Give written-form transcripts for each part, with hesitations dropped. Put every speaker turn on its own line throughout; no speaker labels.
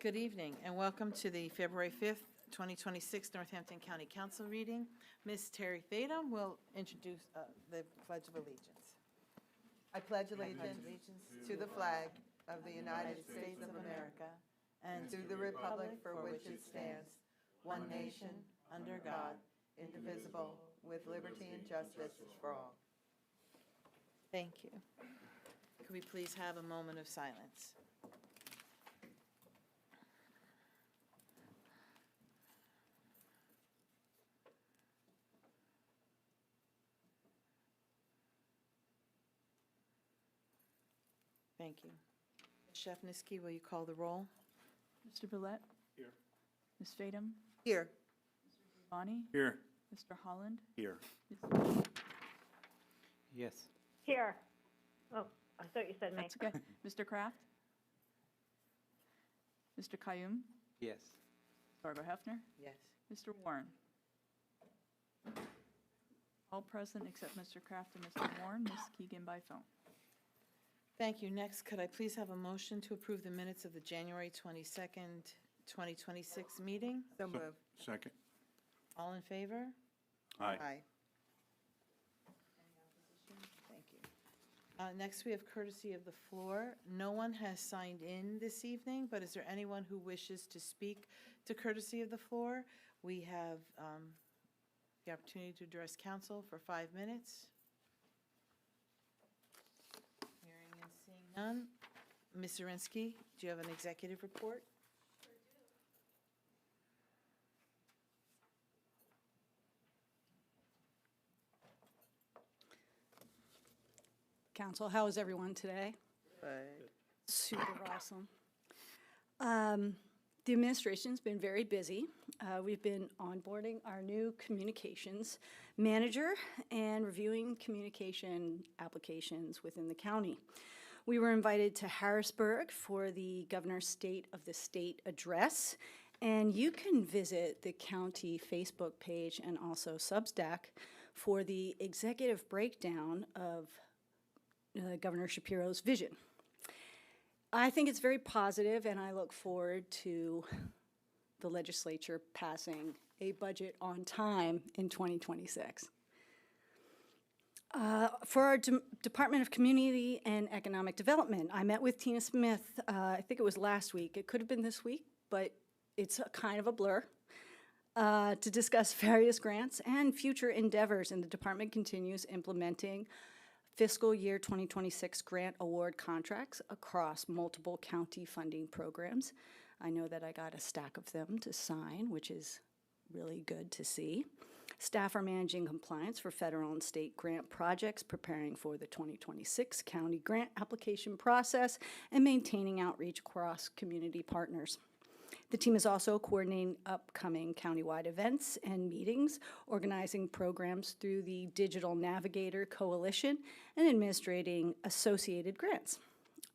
Good evening, and welcome to the February 5th, 2026 Northampton County Council meeting. Ms. Terry Thadam will introduce the Pledge of Allegiance. I pledge allegiance to the flag of the United States of America and to the republic for which it stands, one nation, under God, indivisible, with liberty and justice for all. Thank you. Could we please have a moment of silence? Thank you. Chef Niski, will you call the roll?
Mr. Billette?
Here.
Ms. Fadum?
Here.
Bonnie?
Here.
Mr. Holland?
Here. Yes.
Here. Oh, I thought you said me.
That's okay. Mr. Kraft? Mr. Kayyum?
Yes.
Barbara Hefner?
Yes.
Mr. Warren? All present except Mr. Kraft and Mr. Warren. Ms. Keegan by phone.
Thank you. Next, could I please have a motion to approve the minutes of the January 22nd, 2026 meeting?
So moved.
Second.
All in favor?
Aye.
Any opposition? Thank you. Next, we have courtesy of the floor. No one has signed in this evening, but is there anyone who wishes to speak to courtesy of the floor? We have the opportunity to address council for 5 minutes. Hearing and seeing none. Ms. Zirinsky, do you have an executive report?
Council, how is everyone today? Super awesome. The administration's been very busy. We've been onboarding our new communications manager and reviewing communication applications within the county. We were invited to Harrisburg for the Governor's State of the State address, and you can visit the county Facebook page and also Substack for the executive breakdown of Governor Shapiro's vision. I think it's very positive, and I look forward to the legislature passing a budget on time in 2026. For our Department of Community and Economic Development, I met with Tina Smith, I think it was last week. It could have been this week, but it's a kind of a blur, to discuss various grants and future endeavors, and the department continues implementing fiscal year 2026 grant award contracts across multiple county funding programs. I know that I got a stack of them to sign, which is really good to see. Staff are managing compliance for federal and state grant projects, preparing for the 2026 county grant application process, and maintaining outreach across community partners. The team is also coordinating upcoming countywide events and meetings, organizing programs through the Digital Navigator Coalition, and administrating associated grants.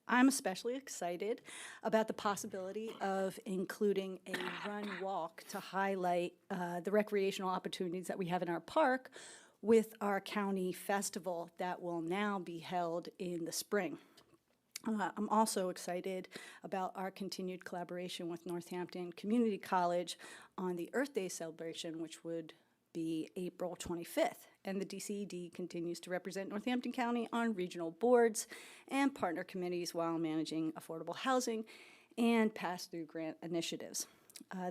I'm especially excited about the possibility of including a run walk to highlight the recreational opportunities that we have in our park with our county festival that will now be held in the spring. I'm also excited about our continued collaboration with Northampton Community College on the Earth Day celebration, which would be April 25th. And the DCED continues to represent Northampton County on regional boards and partner committees while managing affordable housing and pass-through grant initiatives.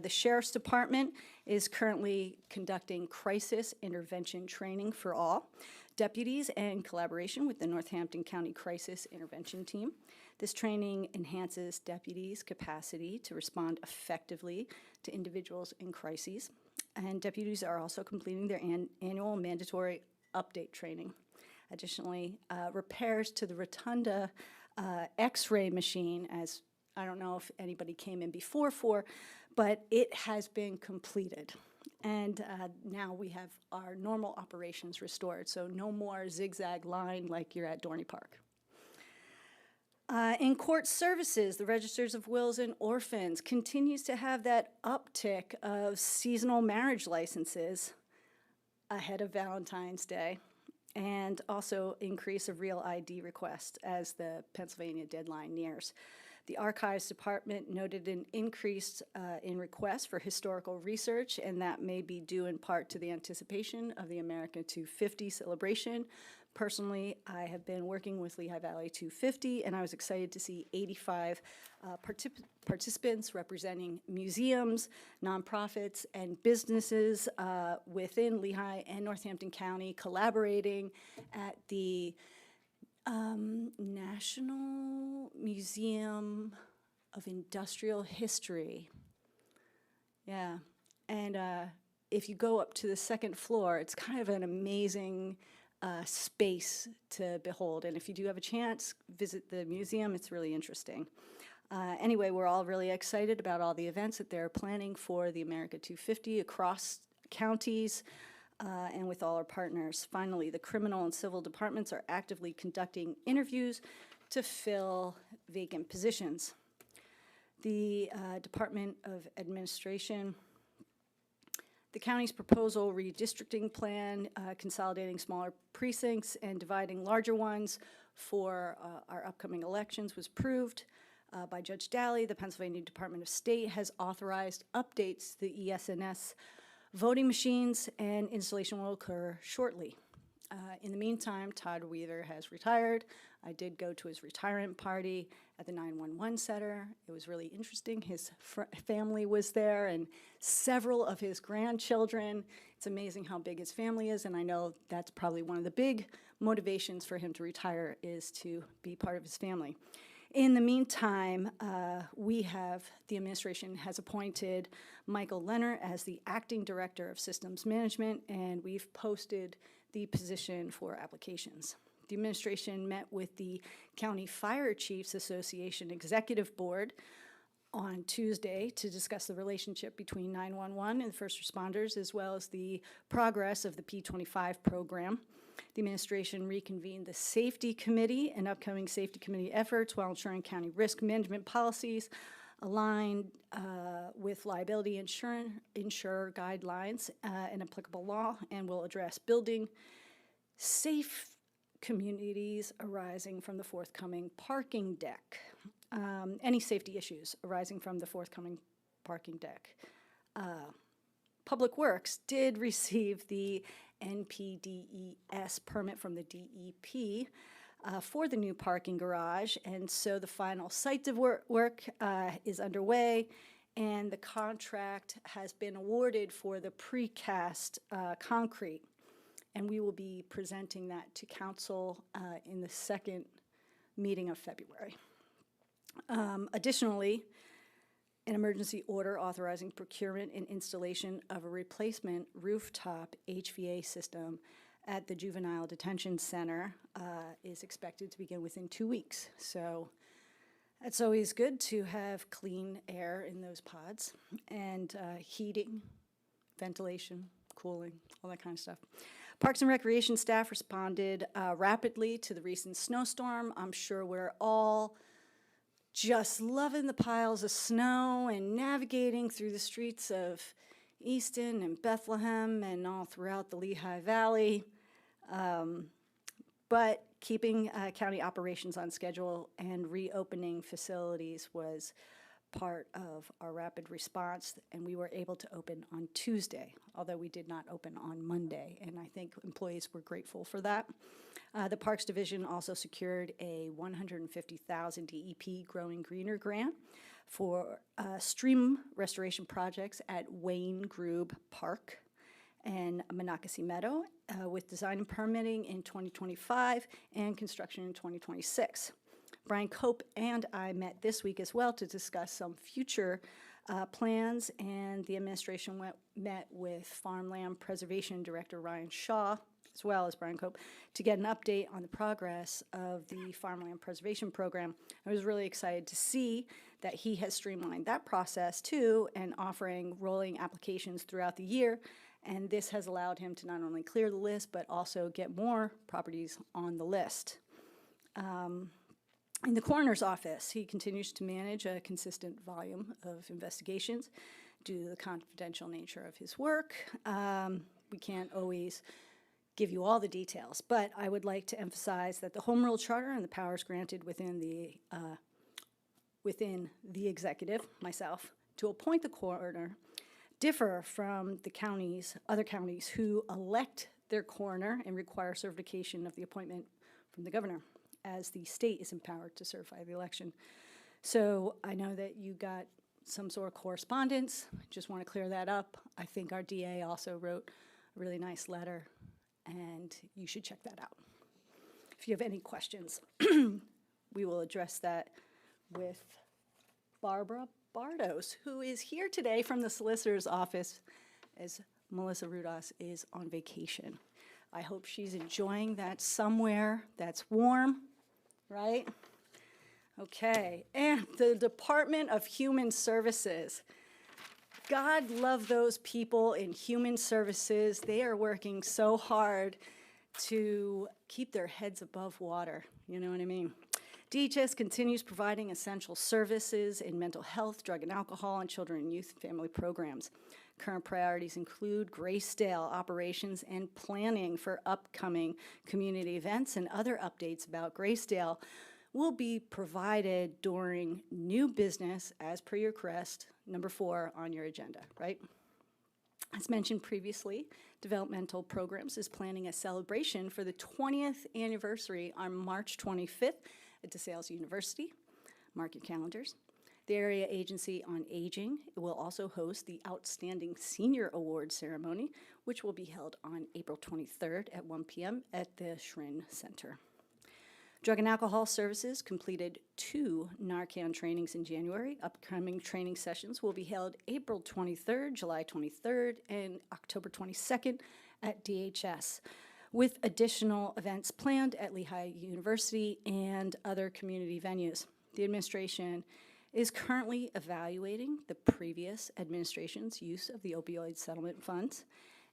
The Sheriff's Department is currently conducting crisis intervention training for all deputies in collaboration with the Northampton County Crisis Intervention Team. This training enhances deputies' capacity to respond effectively to individuals in crises, and deputies are also completing their annual mandatory update training. Additionally, repairs to the Rotunda X-ray machine, as I don't know if anybody came in before for, but it has been completed. And now we have our normal operations restored, so no more zigzag line like you're at Dorney Park. In court services, the Registers of Wills and Orphans continues to have that uptick of seasonal marriage licenses ahead of Valentine's Day, and also increase of real ID requests as the Pennsylvania deadline nears. The Archives Department noted an increase in requests for historical research, and that may be due in part to the anticipation of the America 250 celebration. Personally, I have been working with Lehigh Valley 250, and I was excited to see 85 participants representing museums, nonprofits, and businesses within Lehigh and Northampton County collaborating at the National Museum of Industrial History. Yeah, and if you go up to the second floor, it's kind of an amazing space to behold. And if you do have a chance, visit the museum. It's really interesting. Anyway, we're all really excited about all the events that they're planning for the America 250 across counties and with all our partners. Finally, the criminal and civil departments are actively conducting interviews to fill vacant positions. The Department of Administration, the county's proposal redistricting plan, consolidating smaller precincts and dividing larger ones for our upcoming elections was approved by Judge Daly. The Pennsylvania Department of State has authorized updates to the ES&S voting machines, and installation will occur shortly. In the meantime, Todd Weaver has retired. I did go to his retirement party at the 911 Center. It was really interesting. His family was there and several of his grandchildren. It's amazing how big his family is, and I know that's probably one of the big motivations for him to retire is to be part of his family. In the meantime, the administration has appointed Michael Leonard as the acting director of systems management, and we've posted the position for applications. The administration met with the County Fire Chiefs Association Executive Board on Tuesday to discuss the relationship between 911 and first responders, as well as the progress of the P25 program. The administration reconvened the Safety Committee and upcoming Safety Committee efforts while ensuring county risk management policies aligned with liability insurer guidelines and applicable law, and will address building safe communities arising from the forthcoming parking deck. Any safety issues arising from the forthcoming parking deck. Public Works did receive the NPDES permit from the DEP for the new parking garage, and so the final site work is underway, and the contract has been awarded for the precast concrete, and we will be presenting that to council in the second meeting of February. Additionally, an emergency order authorizing procurement and installation of a replacement rooftop HVA system at the Juvenile Detention Center is expected to begin within 2 weeks. So it's always good to have clean air in those pods, and heating, ventilation, cooling, all that kind of stuff. Parks and Recreation staff responded rapidly to the recent snowstorm. I'm sure we're all just loving the piles of snow and navigating through the streets of Easton and Bethlehem and all throughout the Lehigh Valley, but keeping county operations on schedule and reopening facilities was part of our rapid response, and we were able to open on Tuesday, although we did not open on Monday, and I think employees were grateful for that. The Parks Division also secured a $150,000 DEP Growing Greener grant for stream restoration projects at Wayne Grube Park and Monocacy Meadow, with design and permitting in 2025 and construction in 2026. Brian Cope and I met this week as well to discuss some future plans, and the administration met with Farmland Preservation Director Ryan Shaw, as well as Brian Cope, to get an update on the progress of the Farmland Preservation Program. I was really excited to see that he has streamlined that process too, and offering rolling applications throughout the year, and this has allowed him to not only clear the list, but also get more properties on the list. In the coroner's office, he continues to manage a consistent volume of investigations due to the confidential nature of his work. We can't always give you all the details, but I would like to emphasize that the Home Rule Charter and the powers granted within the within the executive, myself, to appoint the coroner differ from the other counties who elect their coroner and require certification of the appointment from the governor, as the state is empowered to certify the election. So I know that you got some sort of correspondence. Just want to clear that up. I think our DA also wrote a really nice letter, and you should check that out. If you have any questions, we will address that with Barbara Bardos, who is here today from the solicitor's office, as Melissa Rudas is on vacation. I hope she's enjoying that somewhere that's warm, right? Okay, and the Department of Human Services. God love those people in human services. They are working so hard to keep their heads above water, you know what I mean? DHS continues providing essential services in mental health, drug and alcohol, and children and youth and family programs. Current priorities include Gracedale operations and planning for upcoming community events, and other updates about Gracedale will be provided during new business as per your crest, number 4 on your agenda, right? As mentioned previously, Developmental Programs is planning a celebration for the 20th anniversary on March 25th at DeSales University. Mark your calendars. The Area Agency on Aging will also host the Outstanding Senior Award Ceremony, which will be held on April 23rd at 1 p.m. at the Schrin Center. Drug and Alcohol Services completed 2 Narcan trainings in January. Upcoming training sessions will be held April 23rd, July 23rd, and October 22nd at DHS, with additional events planned at Lehigh University and other community venues. The administration is currently evaluating the previous administration's use of the opioid settlement funds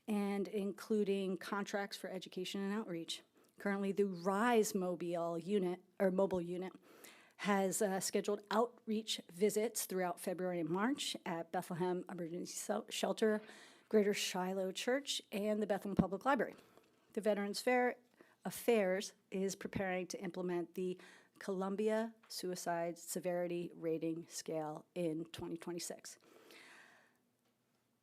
and including contracts for education and outreach. Currently, the RISE mobile unit has scheduled outreach visits throughout February and March at Bethlehem Emergency Shelter, Greater Shiloh Church, and the Bethlehem Public Library. The Veterans Affairs is preparing to implement the Columbia Suicide Severity Rating Scale in 2026.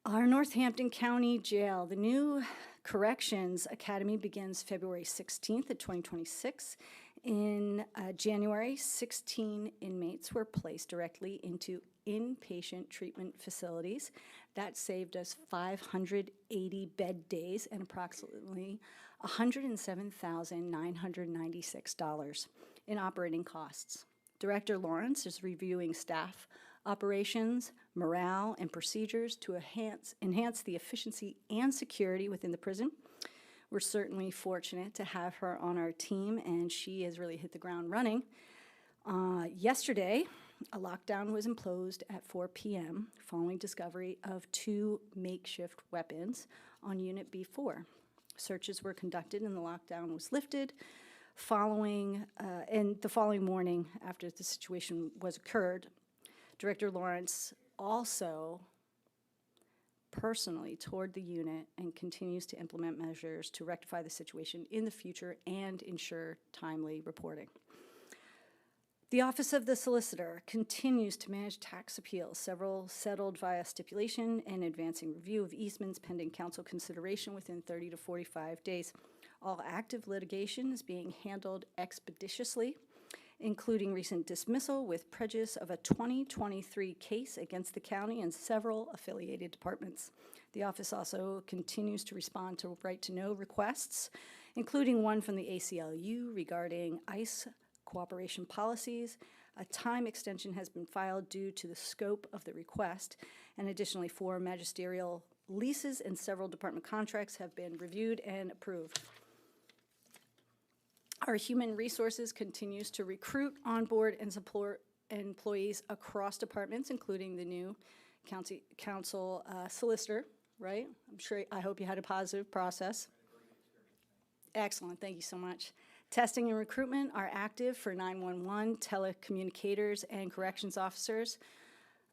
Our Northampton County Jail, the new Corrections Academy begins February 16th of 2026. In January, 16 inmates were placed directly into inpatient treatment facilities. That saved us 580 bed days and approximately $107,996 in operating costs. Director Lawrence is reviewing staff operations, morale, and procedures to enhance the efficiency and security within the prison. We're certainly fortunate to have her on our team, and she has really hit the ground running. Yesterday, a lockdown was imposed at 4 p.m. following discovery of 2 makeshift weapons on Unit B4. Searches were conducted and the lockdown was lifted. And the following morning, after the situation was occurred, Director Lawrence also personally toured the unit and continues to implement measures to rectify the situation in the future and ensure timely reporting. The Office of the Solicitor continues to manage tax appeals, several settled via stipulation, and advancing review of easements pending council consideration within 30 to 45 days. All active litigation is being handled expeditiously, including recent dismissal with prejudice of a 2023 case against the county and several affiliated departments. The office also continues to respond to right-to-know requests, including one from the ACLU regarding ICE cooperation policies. A time extension has been filed due to the scope of the request, and additionally 4 magisterial leases and several department contracts have been reviewed and approved. Our human resources continues to recruit, onboard, and support employees across departments, including the new council solicitor, right? I hope you had a positive process. Excellent, thank you so much. Testing and recruitment are active for 911, telecommunicators, and corrections officers.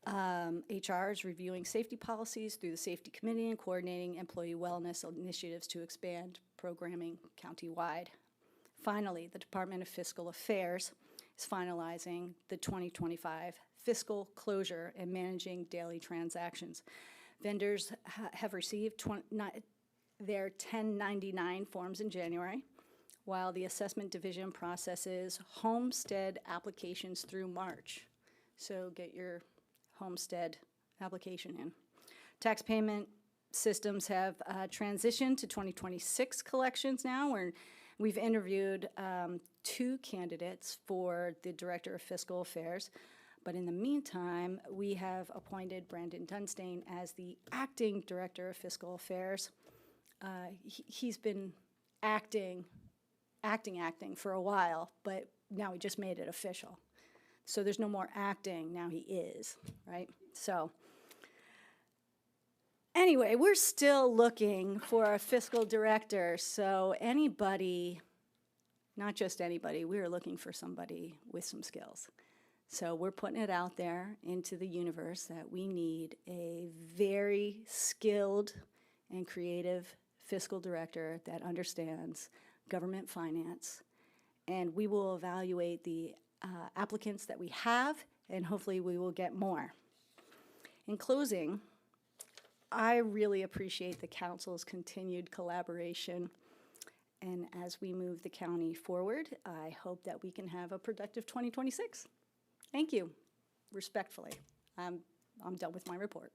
HR is reviewing safety policies through the safety committee and coordinating employee wellness initiatives to expand programming countywide. Finally, the Department of Fiscal Affairs is finalizing the 2025 fiscal closure and managing daily transactions. Vendors have received their 1099 forms in January, while the assessment division processes homestead applications through March. So get your homestead application in. Tax payment systems have transitioned to 2026 collections now. We've interviewed 2 candidates for the Director of Fiscal Affairs, but in the meantime, we have appointed Brandon Dunstein as the Acting Director of Fiscal Affairs. He's been acting for a while, but now we just made it official. So there's no more acting, now he is, right? So anyway, we're still looking for a fiscal director, so anybody, not just anybody, we're looking for somebody with some skills. So we're putting it out there into the universe that we need a very skilled and creative fiscal director that understands government finance, and we will evaluate the applicants that we have, and hopefully we will get more. In closing, I really appreciate the council's continued collaboration, and as we move the county forward, I hope that we can have a productive 2026. Thank you, respectfully. I'm done with my report.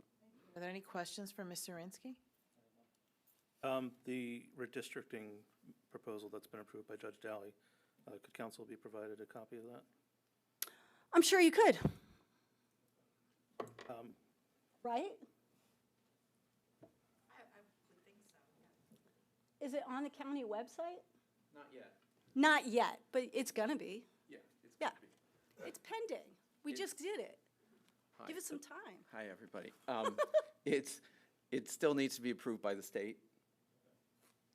Are there any questions for Ms. Zirinsky?
The redistricting proposal that's been approved by Judge Daly, could council be provided a copy of that?
I'm sure you could. Right? Is it on the county website?
Not yet.
Not yet, but it's gonna be.
Yeah, it's
Yeah.
gonna be.
It's pending. We just did it.
Hi.
Give it some time.
Hi, everybody. It still needs to be approved by the state,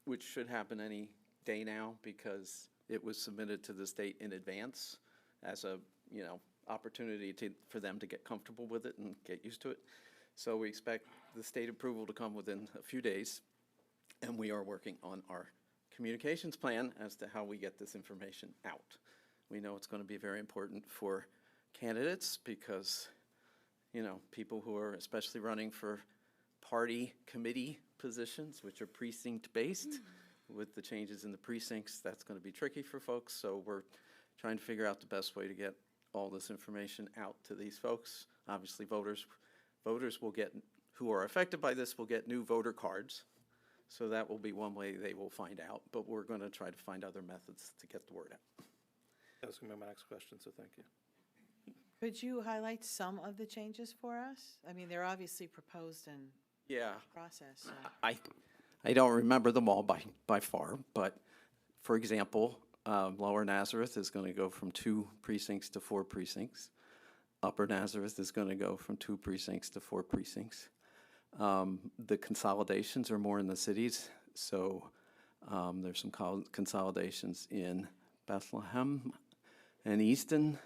which should happen any day now because it was submitted to the state in advance as a, opportunity for them to get comfortable with it and get used to it. So we expect the state approval to come within a few days, and we are working on our communications plan as to how we get this information out. We know it's going to be very important for candidates because, people who are especially running for party committee positions, which are precinct-based, with the changes in the precincts, that's going to be tricky for folks. So we're trying to figure out the best way to get all this information out to these folks. Obviously, voters will get, who are affected by this, will get new voter cards. So that will be one way they will find out, but we're going to try to find other methods to get the word out.
That was going to be my next question, so thank you.
Could you highlight some of the changes for us? I mean, they're obviously proposed and
Yeah.
processed, so.
I don't remember them all by far, but for example, Lower Nazareth is going to go from 2 precincts to 4 precincts. Upper Nazareth is going to go from 2 precincts to 4 precincts. The consolidations are more in the cities, so there's some consolidations in Bethlehem and Easton.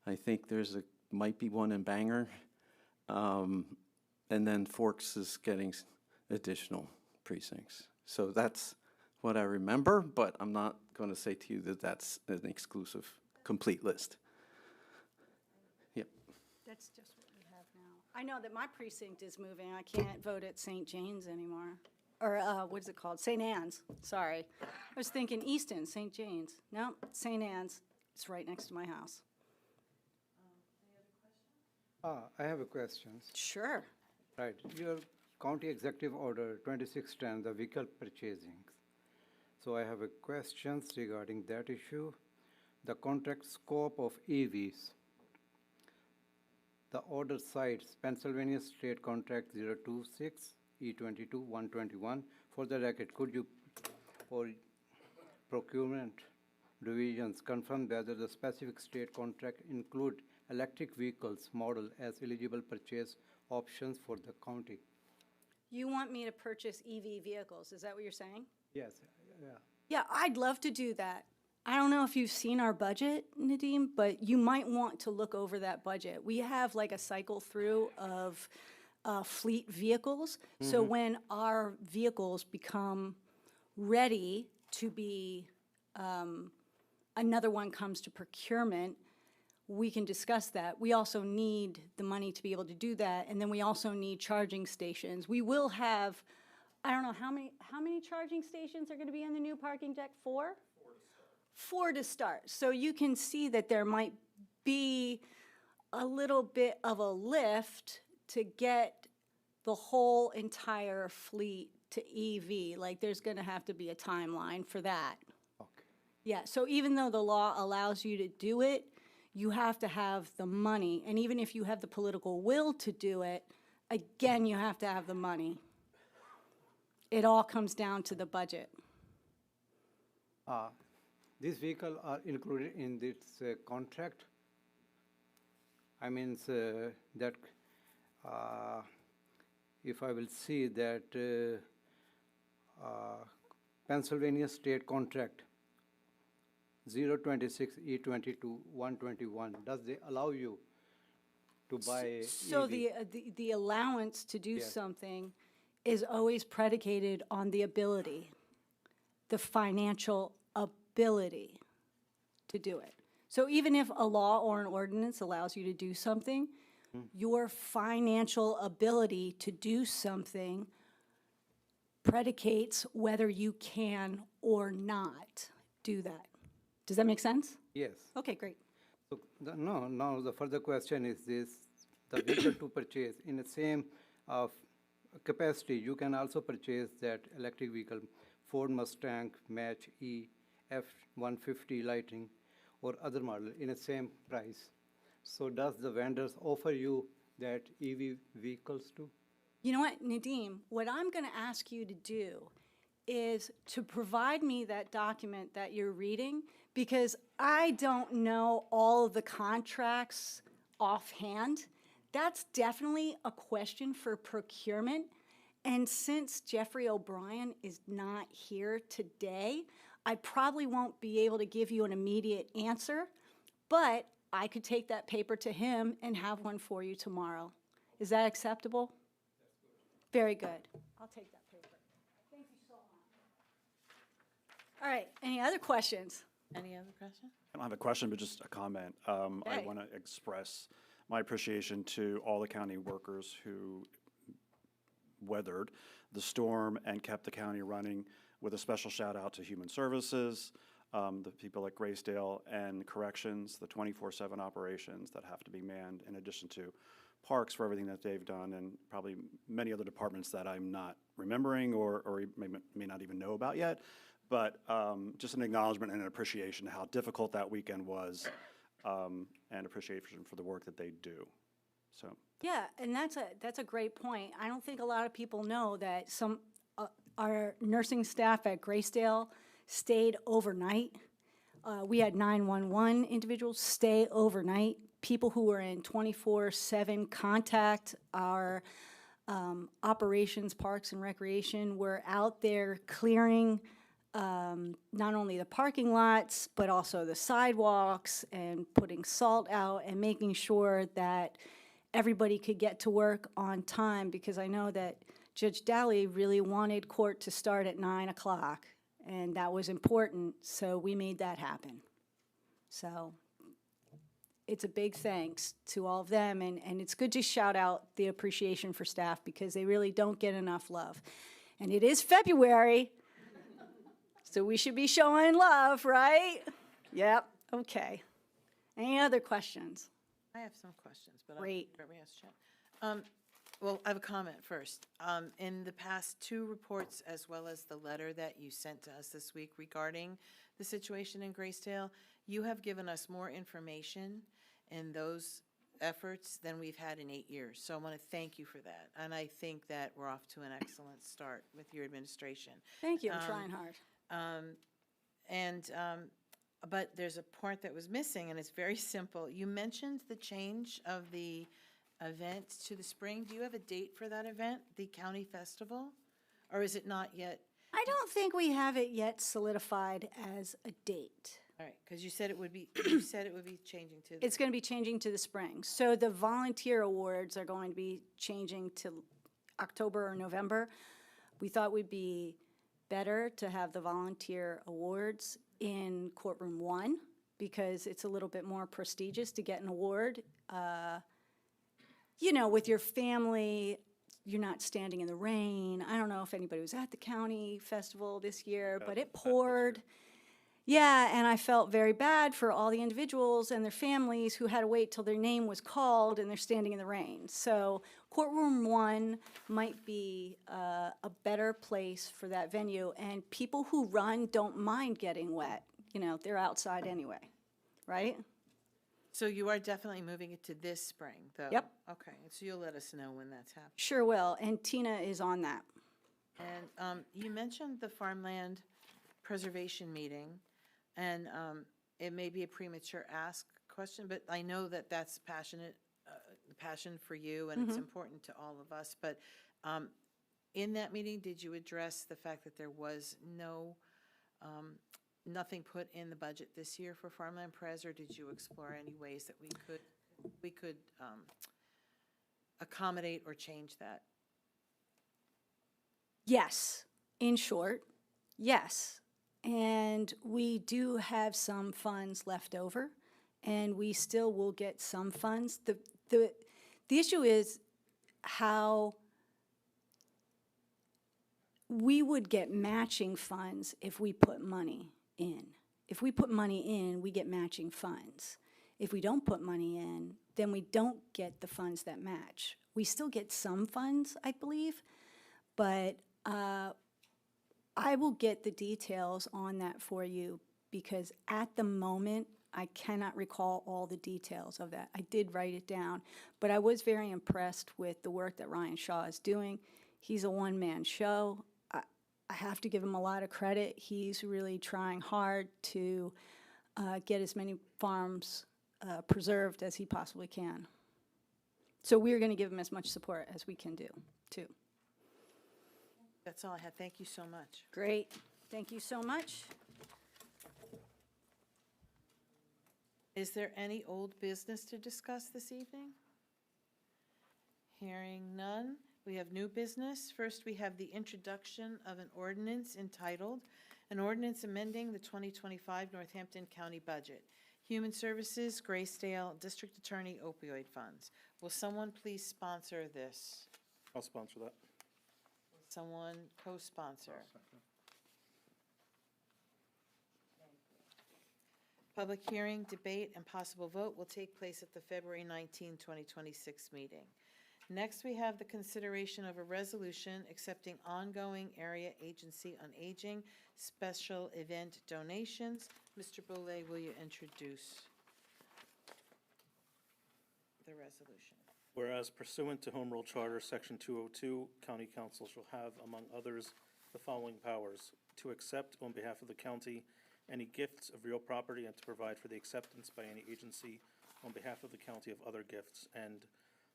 I think might be one in Bangor. And then Forks is getting additional precincts. So that's what I remember, but I'm not going to say to you that that's an exclusive, complete list. Yep.
That's just what we have now. I know that my precinct is moving. I can't vote at St. James anymore. Or what is it called? St. Anne's, sorry. I was thinking Easton, St. James. No, St. Anne's. It's right next to my house.
I have a question.
Sure.
Right, your county executive order 2610, the vehicle purchasing. So I have a questions regarding that issue. The contract scope of EVs. The order cites Pennsylvania State Contract 026 E22-121. For the record, could you, for procurement divisions, confirm whether the specific state contract include electric vehicles model as eligible purchase options for the county?
You want me to purchase EV vehicles, is that what you're saying?
Yes, yeah.
Yeah, I'd love to do that. I don't know if you've seen our budget, Nadeem, but you might want to look over that budget. We have like a cycle through of fleet vehicles. So when our vehicles become ready to be, another one comes to procurement, we can discuss that. We also need the money to be able to do that, and then we also need charging stations. We will have, I don't know, how many charging stations are gonna be on the new parking deck? 4? 4 to start. So you can see that there might be a little bit of a lift to get the whole entire fleet to EV. Like, there's gonna have to be a timeline for that.
Okay.
Yeah, so even though the law allows you to do it, you have to have the money. And even if you have the political will to do it, again, you have to have the money. It all comes down to the budget.
These vehicles are included in this contract? I mean, that if I will see that Pennsylvania state contract 026 E22 121, does they allow you to buy
So
EV?
the allowance to do
Yeah.
something is always predicated on the ability, the financial ability to do it. So even if a law or an ordinance allows you to do something, your financial ability to do something predicates whether you can or not do that. Does that make sense?
Yes.
Okay, great.
So, now the further question is this, the vehicle to purchase in the same capacity, you can also purchase that electric vehicle, Ford Mustang Mach-E F-150 Lightning or other model in the same price. So does the vendors offer you that EV vehicles too?
You know what, Nadeem, what I'm going to ask you to do is to provide me that document that you're reading, because I don't know all of the contracts offhand. That's definitely a question for procurement. And since Jeffrey O'Brien is not here today, I probably won't be able to give you an immediate answer, but I could take that paper to him and have one for you tomorrow. Is that acceptable? Very good. I'll take that paper. Thank you so much. All right, any other questions?
Any other questions?
I don't have a question, but just a comment. I
Okay.
want to express my appreciation to all the county workers who weathered the storm and kept the county running, with a special shout out to Human Services, the people at Gracedale and Corrections, the 24/7 operations that have to be manned, in addition to Parks for everything that they've done, and probably many other departments that I'm not remembering or may not even know about yet. But just an acknowledgement and an appreciation to how difficult that weekend was, and appreciation for the work that they do. So.
Yeah, and that's a great point. I don't think a lot of people know that our nursing staff at Gracedale stayed overnight. We had 911 individuals stay overnight. People who were in 24/7 contact. Our operations, parks and recreation were out there clearing not only the parking lots, but also the sidewalks, and putting salt out and making sure that everybody could get to work on time, because I know that Judge Daly really wanted court to start at 9 o'clock, and that was important, so we made that happen. So it's a big thanks to all of them, and it's good to shout out the appreciation for staff, because they really don't get enough love. And it is February, so we should be showing love, right? Yep, okay. Any other questions?
I have some questions, but
Great.
everybody else chat. Well, I have a comment first. In the past 2 reports, as well as the letter that you sent to us this week regarding the situation in Gracedale, you have given us more information in those efforts than we've had in 8 years. So I want to thank you for that. And I think that we're off to an excellent start with your administration.
Thank you, I'm trying hard.
But there's a part that was missing, and it's very simple. You mentioned the change of the event to the spring. Do you have a date for that event, the county festival? Or is it not yet?
I don't think we have it yet solidified as a date.
All right, because you said it would be, changing to.
It's going to be changing to the spring. So the volunteer awards are going to be changing to October or November. We thought it would be better to have the volunteer awards in courtroom 1, because it's a little bit more prestigious to get an award. You know, with your family, you're not standing in the rain. I don't know if anybody was at the county festival this year, but it poured. Yeah, and I felt very bad for all the individuals and their families who had to wait till their name was called and they're standing in the rain. So courtroom 1 might be a better place for that venue, and people who run don't mind getting wet. You know, they're outside anyway, right?
So you are definitely moving it to this spring, though?
Yep.
Okay, so you'll let us know when that's happening.
Sure will, and Tina is on that.
And you mentioned the farmland preservation meeting, and it may be a premature ask question, but I know that that's passion for you, and it's important to all of us. But in that meeting, did you address the fact that there was nothing put in the budget this year for farmland pres, or did you explore any ways that we could accommodate or change that?
Yes, in short, yes. And we do have some funds left over, and we still will get some funds. The issue is how we would get matching funds if we put money in. If we put money in, we get matching funds. If we don't put money in, then we don't get the funds that match. We still get some funds, I believe, but I will get the details on that for you, because at the moment, I cannot recall all the details of that. I did write it down, but I was very impressed with the work that Ryan Shaw is doing. He's a one-man show. I have to give him a lot of credit. He's really trying hard to get as many farms preserved as he possibly can. So we're going to give him as much support as we can do, too.
That's all I had. Thank you so much.
Great. Thank you so much.
Is there any old business to discuss this evening? Hearing none, we have new business. First, we have the introduction of an ordinance entitled, "An Ordinance Amending the 2025 Northampton County Budget. Human Services, Gracedale, District Attorney Opioid Funds." Will someone please sponsor this?
I'll sponsor that.
Will someone co-sponsor? Public hearing, debate, and possible vote will take place at the February 19, 2026 meeting. Next, we have the consideration of a resolution accepting ongoing Area Agency on Aging special event donations. Mr. Boulay, will you introduce the resolution?
Whereas pursuant to Home Rule Charter, Section 202, County Council shall have, among others, the following powers: to accept on behalf of the county any gifts of real property and to provide for the acceptance by any agency on behalf of the county of other gifts. And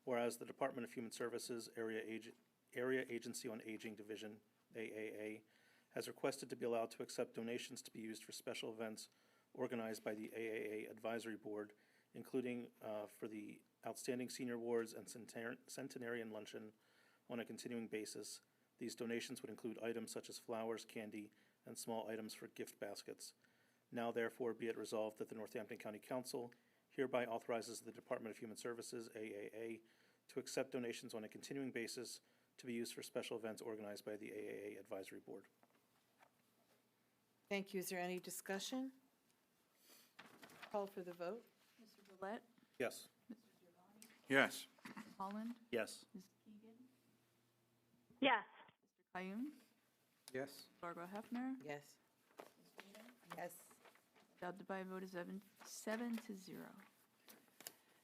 whereas the Department of Human Services Area Agency on Aging Division, AAA, has requested to be allowed to accept donations to be used for special events organized by the AAA Advisory Board, including for the Outstanding Senior Awards and Centenarian Luncheon on a continuing basis. These donations would include items such as flowers, candy, and small items for gift baskets. Now therefore be it resolved that the Northampton County Council hereby authorizes the Department of Human Services, AAA, to accept donations on a continuing basis to be used for special events organized by the AAA Advisory Board.
Thank you. Is there any discussion? Call for the vote.
Mr. Gillette,
Yes.
Yes.
Holland,
Yes.
Ms. Keegan,
Yes.
Mr. Kayun,
Yes.
Barbara Hefner,
Yes. Yes.
adopted by a vote of 7-0.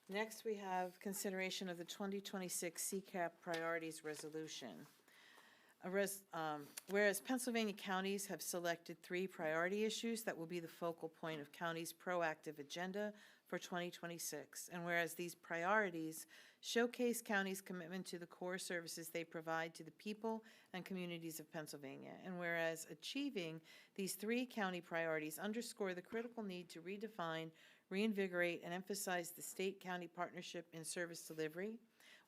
Next, we have consideration of the 2026 CCAP Priorities Resolution. Whereas Pennsylvania counties have selected 3 priority issues that will be the focal point of county's proactive agenda for 2026, and whereas these priorities showcase county's commitment to the core services they provide to the people and communities of Pennsylvania, and whereas achieving these 3 county priorities underscore the critical need to redefine, reinvigorate, and emphasize the state-county partnership in service delivery,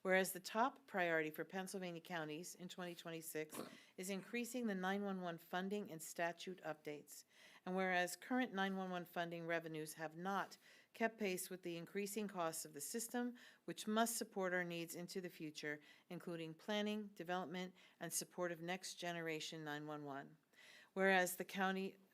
whereas the top priority for Pennsylvania counties in 2026 is increasing the 911 funding and statute updates, And whereas current 911 funding revenues have not kept pace with the increasing costs of the system, which must support our needs into the future, including planning, development, and support of next generation 911. Whereas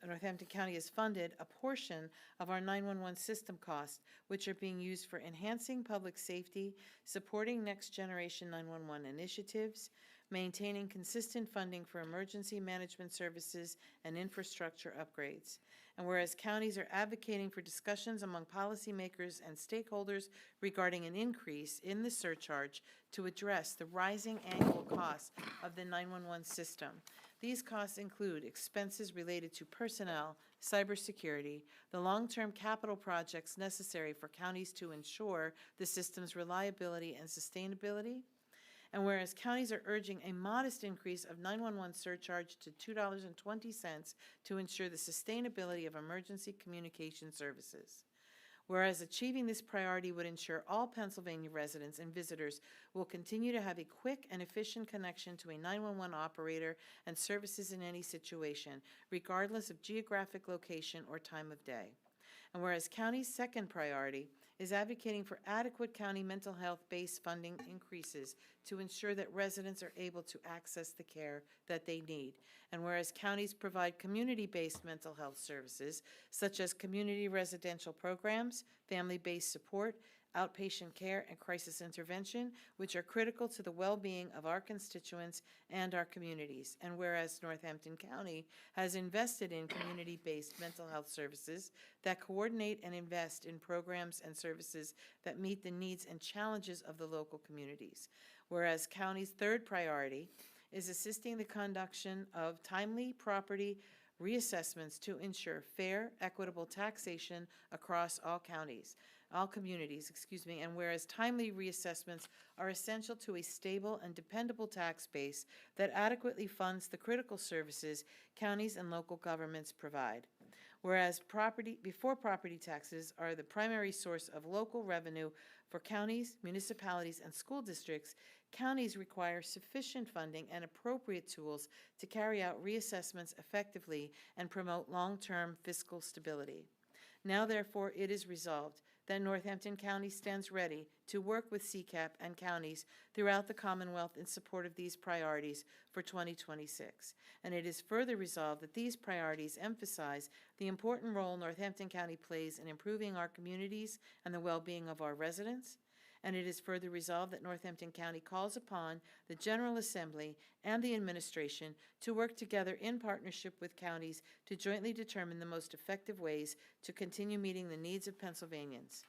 Northampton County has funded a portion of our 911 system costs, which are being used for enhancing public safety, supporting next generation 911 initiatives, maintaining consistent funding for emergency management services and infrastructure upgrades. And whereas counties are advocating for discussions among policymakers and stakeholders regarding an increase in the surcharge to address the rising annual costs of the 911 system. These costs include expenses related to personnel, cybersecurity, the long-term capital projects necessary for counties to ensure the system's reliability and sustainability. And whereas counties are urging a modest increase of 911 surcharge to $2.20 to ensure the sustainability of emergency communication services. Whereas achieving this priority would ensure all Pennsylvania residents and visitors will continue to have a quick and efficient connection to a 911 operator and services in any situation, regardless of geographic location or time of day. And whereas county's second priority is advocating for adequate county mental health-based funding increases to ensure that residents are able to access the care that they need. And whereas counties provide community-based mental health services, such as community residential programs, family-based support, outpatient care, and crisis intervention, which are critical to the well-being of our constituents and our communities. And whereas Northampton County has invested in community-based mental health services that coordinate and invest in programs and services that meet the needs and challenges of the local communities. Whereas county's third priority is assisting the conduction of timely property reassessments to ensure fair, equitable taxation across all communities, and whereas timely reassessments are essential to a stable and dependable tax base that adequately funds the critical services counties and local governments provide. Whereas property taxes are the primary source of local revenue for counties, municipalities, and school districts, counties require sufficient funding and appropriate tools to carry out reassessments effectively and promote long-term fiscal stability. Now, therefore, it is resolved that Northampton County stands ready to work with CCAP and counties throughout the Commonwealth in support of these priorities for 2026. And it is further resolved that these priorities emphasize the important role Northampton County plays in improving our communities and the well-being of our residents. And it is further resolved that Northampton County calls upon the General Assembly and the administration to work together in partnership with counties to jointly determine the most effective ways to continue meeting the needs of Pennsylvanians.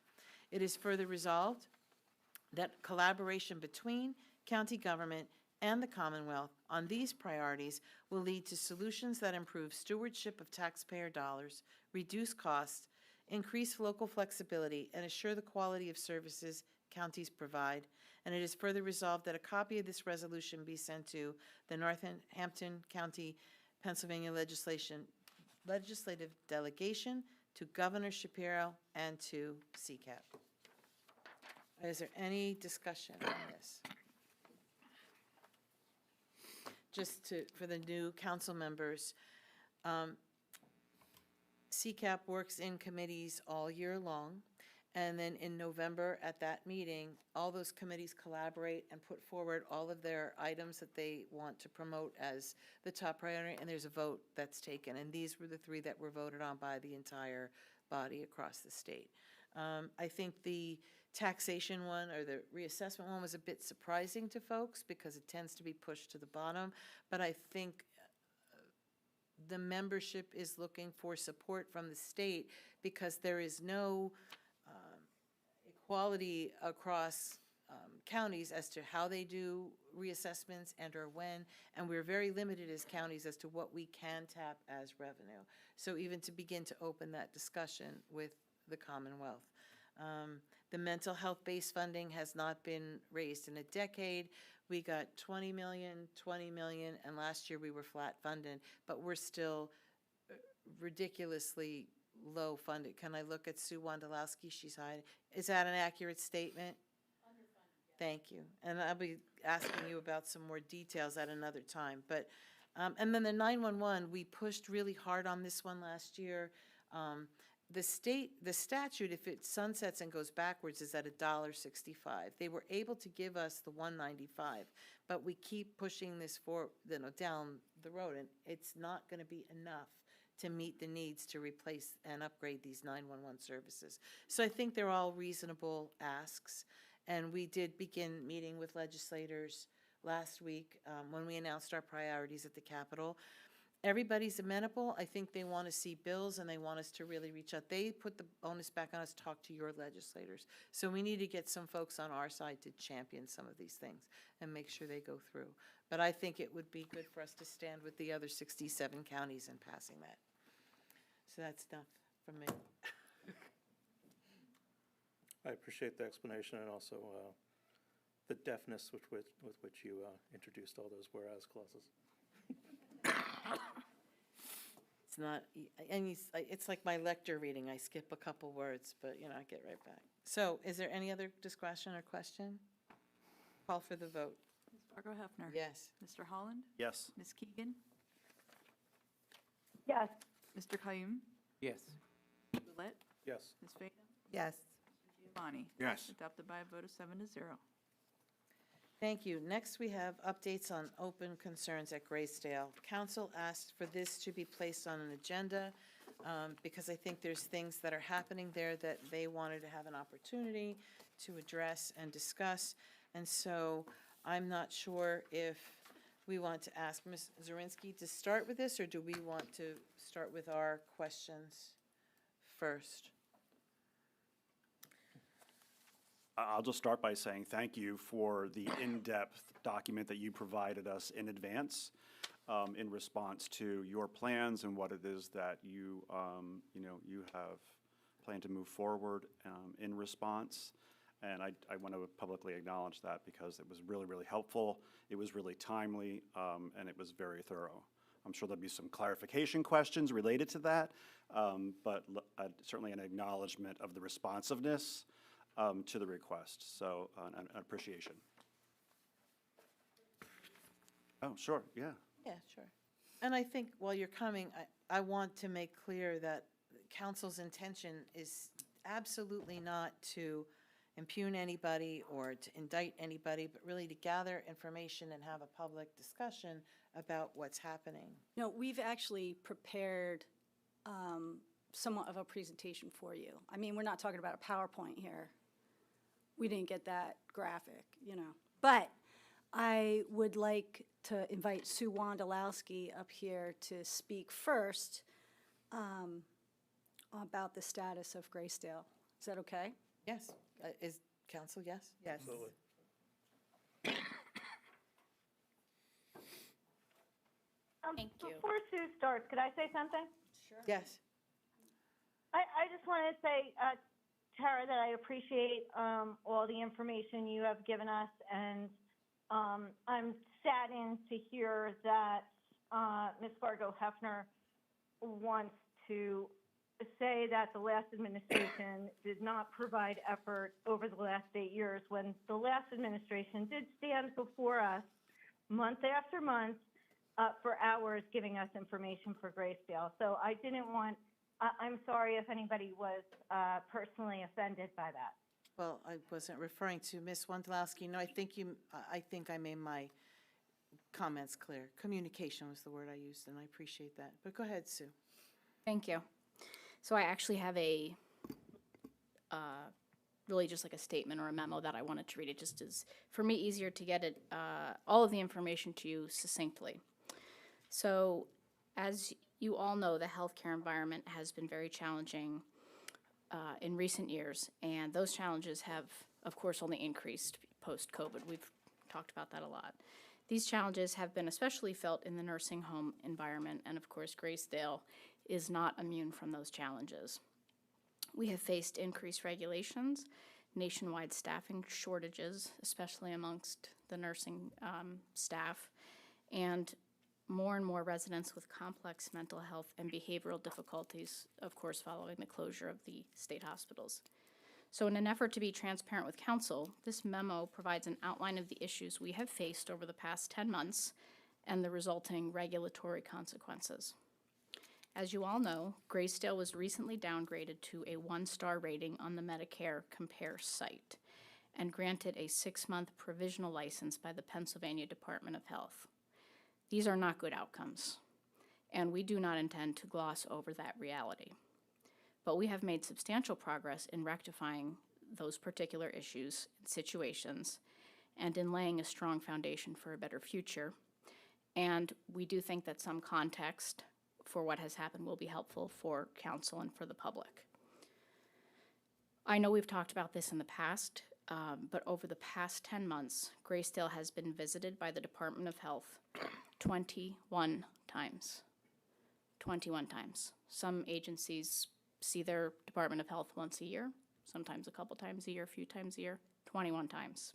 It is further resolved that collaboration between county government and the Commonwealth on these priorities will lead to solutions that improve stewardship of taxpayer dollars, reduce costs, increase local flexibility, and assure the quality of services counties provide. And it is further resolved that a copy of this resolution be sent to the Northampton County, Pennsylvania legislative delegation, to Governor Shapiro, and to CCAP. Is there any discussion on this? Just for the new council members, CCAP works in committees all year long. And then in November at that meeting, all those committees collaborate and put forward all of their items that they want to promote as the top priority, and there's a vote that's taken. And these were the three that were voted on by the entire body across the state. I think the taxation one or the reassessment one was a bit surprising to folks because it tends to be pushed to the bottom, but I think the membership is looking for support from the state because there is no equality across counties as to how they do reassessments and or when, and we're very limited as counties as to what we can tap as revenue. So even to begin to open that discussion with the Commonwealth. The mental health-based funding has not been raised in a decade. We got 20 million, and last year we were flat funded, but we're still ridiculously low funded. Can I look at Sue Wondolowski? She's hiding. Is that an accurate statement? Underfunded. Thank you. And I'll be asking you about some more details at another time. But And then the 911, we pushed really hard on this one last year. The statute, if it sunsets and goes backwards, is at $1.65. They were able to give us the $1.95, but we keep pushing this down the road, and it's not going to be enough to meet the needs to replace and upgrade these 911 services. So I think they're all reasonable asks, and we did begin meeting with legislators last week when we announced our priorities at the Capitol. Everybody's amenable. I think they want to see bills and they want us to really reach out. They put the onus back on us to talk to your legislators. So we need to get some folks on our side to champion some of these things and make sure they go through. But I think it would be good for us to stand with the other 67 counties in passing that. So that's enough from me.
I appreciate the explanation and also the deftness with which you introduced all those whereas clauses.
It's not, and it's like my lecture reading. I skip a couple words, but, I get right back. So is there any other discussion or question? Call for the vote.
Ms. Fargo Hefner.
Yes.
Mr. Holland.
Yes.
Ms. Keegan.
Yes.
Mr. Qayyum.
Yes.
Bulette.
Yes.
Ms. Fahey.
Yes.
Giovanni.
Yes.
Adopted by a vote of 7-0.
Thank you. Next, we have updates on open concerns at Gracedale. Council asked for this to be placed on an agenda because I think there's things that are happening there that they wanted to have an opportunity to address and discuss. And so I'm not sure if we want to ask Ms. Zirinsky to start with this, or do we want to start with our questions first?
I'll just start by saying thank you for the in-depth document that you provided us in advance in response to your plans and what it is that you have planned to move forward in response. And I want to publicly acknowledge that because it was really, really helpful. It was really timely, and it was very thorough. I'm sure there'll be some clarification questions related to that, but certainly an acknowledgement of the responsiveness to the request, so an appreciation. Oh, sure, yeah.
Yeah, sure. And I think while you're coming, I want to make clear that council's intention is absolutely not to impugn anybody or to indict anybody, but really to gather information and have a public discussion about what's happening.
No, we've actually prepared somewhat of a presentation for you. I mean, we're not talking about a PowerPoint here. We didn't get that graphic, But I would like to invite Sue Wondolowski up here to speak first about the status of Gracedale. Is that okay?
Yes. Is council, yes? Yes.
Absolutely.
Thank you. Before Sue starts, could I say something?
Yes.
I just want to say, Tara, that I appreciate all the information you have given us, and I'm saddened to hear that Ms. Fargo Hefner wants to say that the last administration did not provide effort over the last 8 years, when the last administration did stand before us month after month for hours giving us information for Gracedale. So I didn't want, I'm sorry if anybody was personally offended by that.
Well, I wasn't referring to Ms. Wondolowski. No, I think I made my comments clear. Communication was the word I used, and I appreciate that. But go ahead, Sue.
Thank you. So I actually have a, really just like a statement or a memo that I wanted to read. It just is, for me, easier to get it, all of the information to you succinctly. So as you all know, the healthcare environment has been very challenging in recent years, and those challenges have, of course, only increased post-COVID. We've talked about that a lot. These challenges have been especially felt in the nursing home environment, and of course, Gracedale is not immune from those challenges. We have faced increased regulations, nationwide staffing shortages, especially amongst the nursing staff, and more residents with complex mental health and behavioral difficulties, of course, following the closure of the state hospitals. So in an effort to be transparent with council, this memo provides an outline of the issues we have faced over the past 10 months and the resulting regulatory consequences. As you all know, Gracedale was recently downgraded to a 1-star rating on the Medicare Compare site and granted a 6-month provisional license by the Pennsylvania Department of Health. These are not good outcomes, and we do not intend to gloss over that reality. But we have made substantial progress in rectifying those particular issues and situations and in laying a strong foundation for a better future. And we do think that some context for what has happened will be helpful for council and for the public. I know we've talked about this in the past, but over the past 10 months, Gracedale has been visited by the Department of Health 21 times. 21 times. Some agencies see their Department of Health once a year, sometimes a couple times a year, a few times a year, 21 times.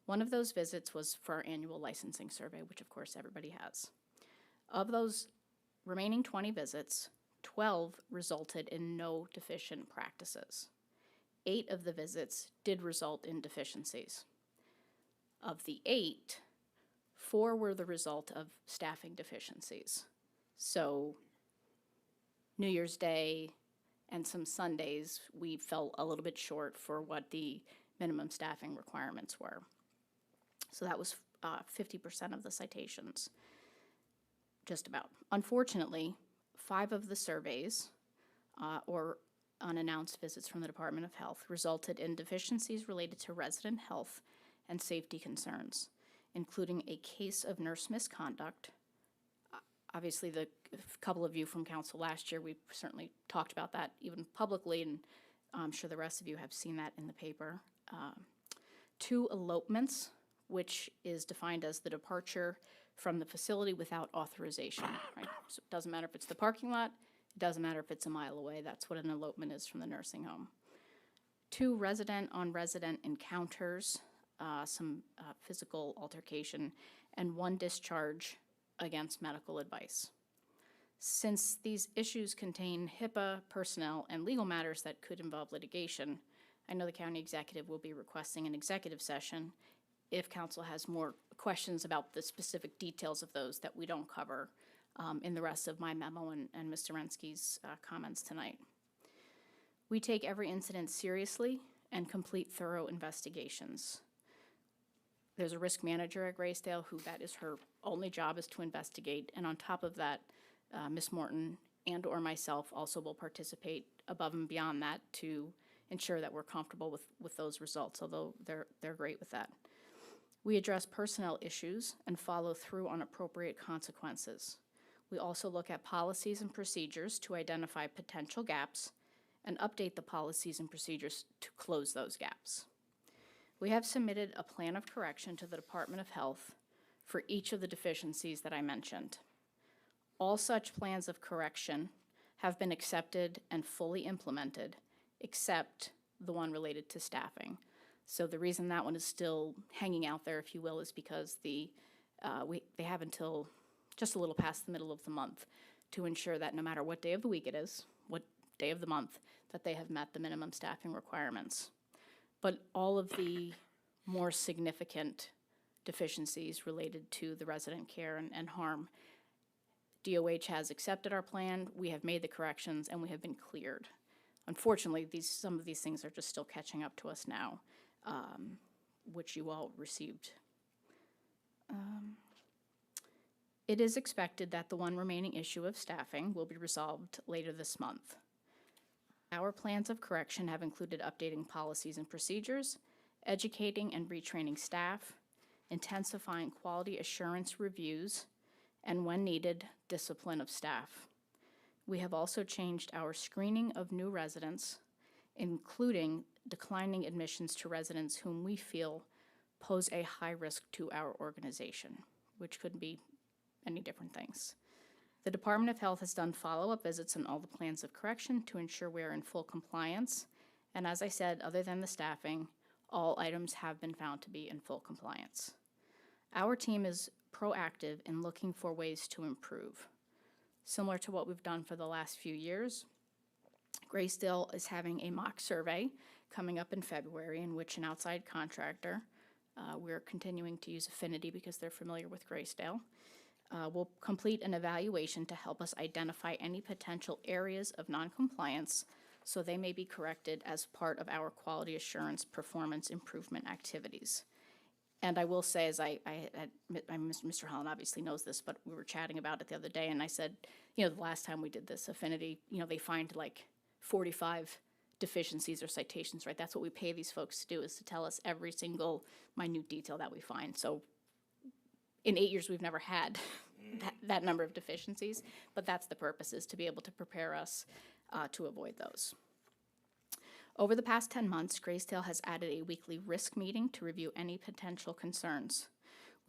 One of those visits was for our annual licensing survey, which of course everybody has. Of those remaining 20 visits, 12 resulted in no deficient practices. 8 of the visits did result in deficiencies. Of the 8, 4 were the result of staffing deficiencies. So New Year's Day and some Sundays, we fell a little bit short for what the minimum staffing requirements were. So that was 50% of the citations, just about. Unfortunately, 5 of the surveys or unannounced visits from the Department of Health resulted in deficiencies related to resident health and safety concerns, including a case of nurse misconduct. Obviously, the couple of you from council last year, we certainly talked about that even publicly, and I'm sure the rest of you have seen that in the paper. 2 elopements, which is defined as the departure from the facility without authorization, right? So it doesn't matter if it's the parking lot, it doesn't matter if it's a mile away, that's what an elopement is from the nursing home. 2 resident-on-resident encounters, some physical altercation, and 1 discharge against medical advice. Since these issues contain HIPAA, personnel, and legal matters that could involve litigation, I know the county executive will be requesting an executive session if council has more questions about the specific details of those that we don't cover in the rest of my memo and Mr. Rensky's comments tonight. We take every incident seriously and complete thorough investigations. There's a risk manager at Gracedale who that is her only job is to investigate, and on top of that, Ms. Morton and or myself also will participate above and beyond that to ensure that we're comfortable with those results, although they're great with that. We address personnel issues and follow through on appropriate consequences. We also look at policies and procedures to identify potential gaps and update the policies and procedures to close those gaps. We have submitted a plan of correction to the Department of Health for each of the deficiencies that I mentioned. All such plans of correction have been accepted and fully implemented, except the one related to staffing. So the reason that one is still hanging out there, if you will, is because they have until just a little past the middle of the month to ensure that no matter what day of the week it is, what day of the month, that they have met the minimum staffing requirements. But all of the more significant deficiencies related to the resident care and harm, DOH has accepted our plan, we have made the corrections, and we have been cleared. Unfortunately, some of these things are just still catching up to us now, which you all received. It is expected that the one remaining issue of staffing will be resolved later this month. Our plans of correction have included updating policies and procedures, educating and retraining staff, intensifying quality assurance reviews, and when needed, discipline of staff. We have also changed our screening of new residents, including declining admissions to residents whom we feel pose a high risk to our organization, which could be many different things. The Department of Health has done follow-up visits on all the plans of correction to ensure we are in full compliance. And as I said, other than the staffing, all items have been found to be in full compliance. Our team is proactive in looking for ways to improve. Similar to what we've done for the last few years, Gracedale is having a mock survey coming up in February in which an outside contractor We're continuing to use Affinity because they're familiar with Gracedale. We'll complete an evaluation to help us identify any potential areas of noncompliance so they may be corrected as part of our quality assurance performance improvement activities. And I will say, as Mr. Holland obviously knows this, but we were chatting about it the other day, and I said, the last time we did this, Affinity, they find like 45 deficiencies or citations, right? That's what we pay these folks to do, is to tell us every single minute detail that we find. So in 8 years, we've never had that number of deficiencies, but that's the purpose, is to be able to prepare us to avoid those. Over the past 10 months, Gracedale has added a weekly risk meeting to review any potential concerns.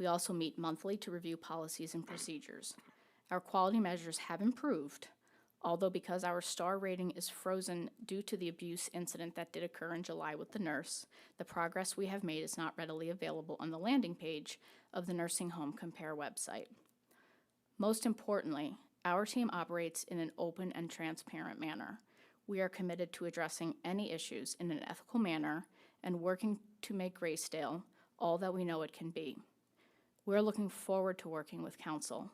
We also meet monthly to review policies and procedures. Our quality measures have improved, although because our star rating is frozen due to the abuse incident that did occur in July with the nurse, the progress we have made is not readily available on the landing page of the Nursing Home Compare website. Most importantly, our team operates in an open and transparent manner. We are committed to addressing any issues in an ethical manner and working to make Gracedale all that we know it can be. We're looking forward to working with Council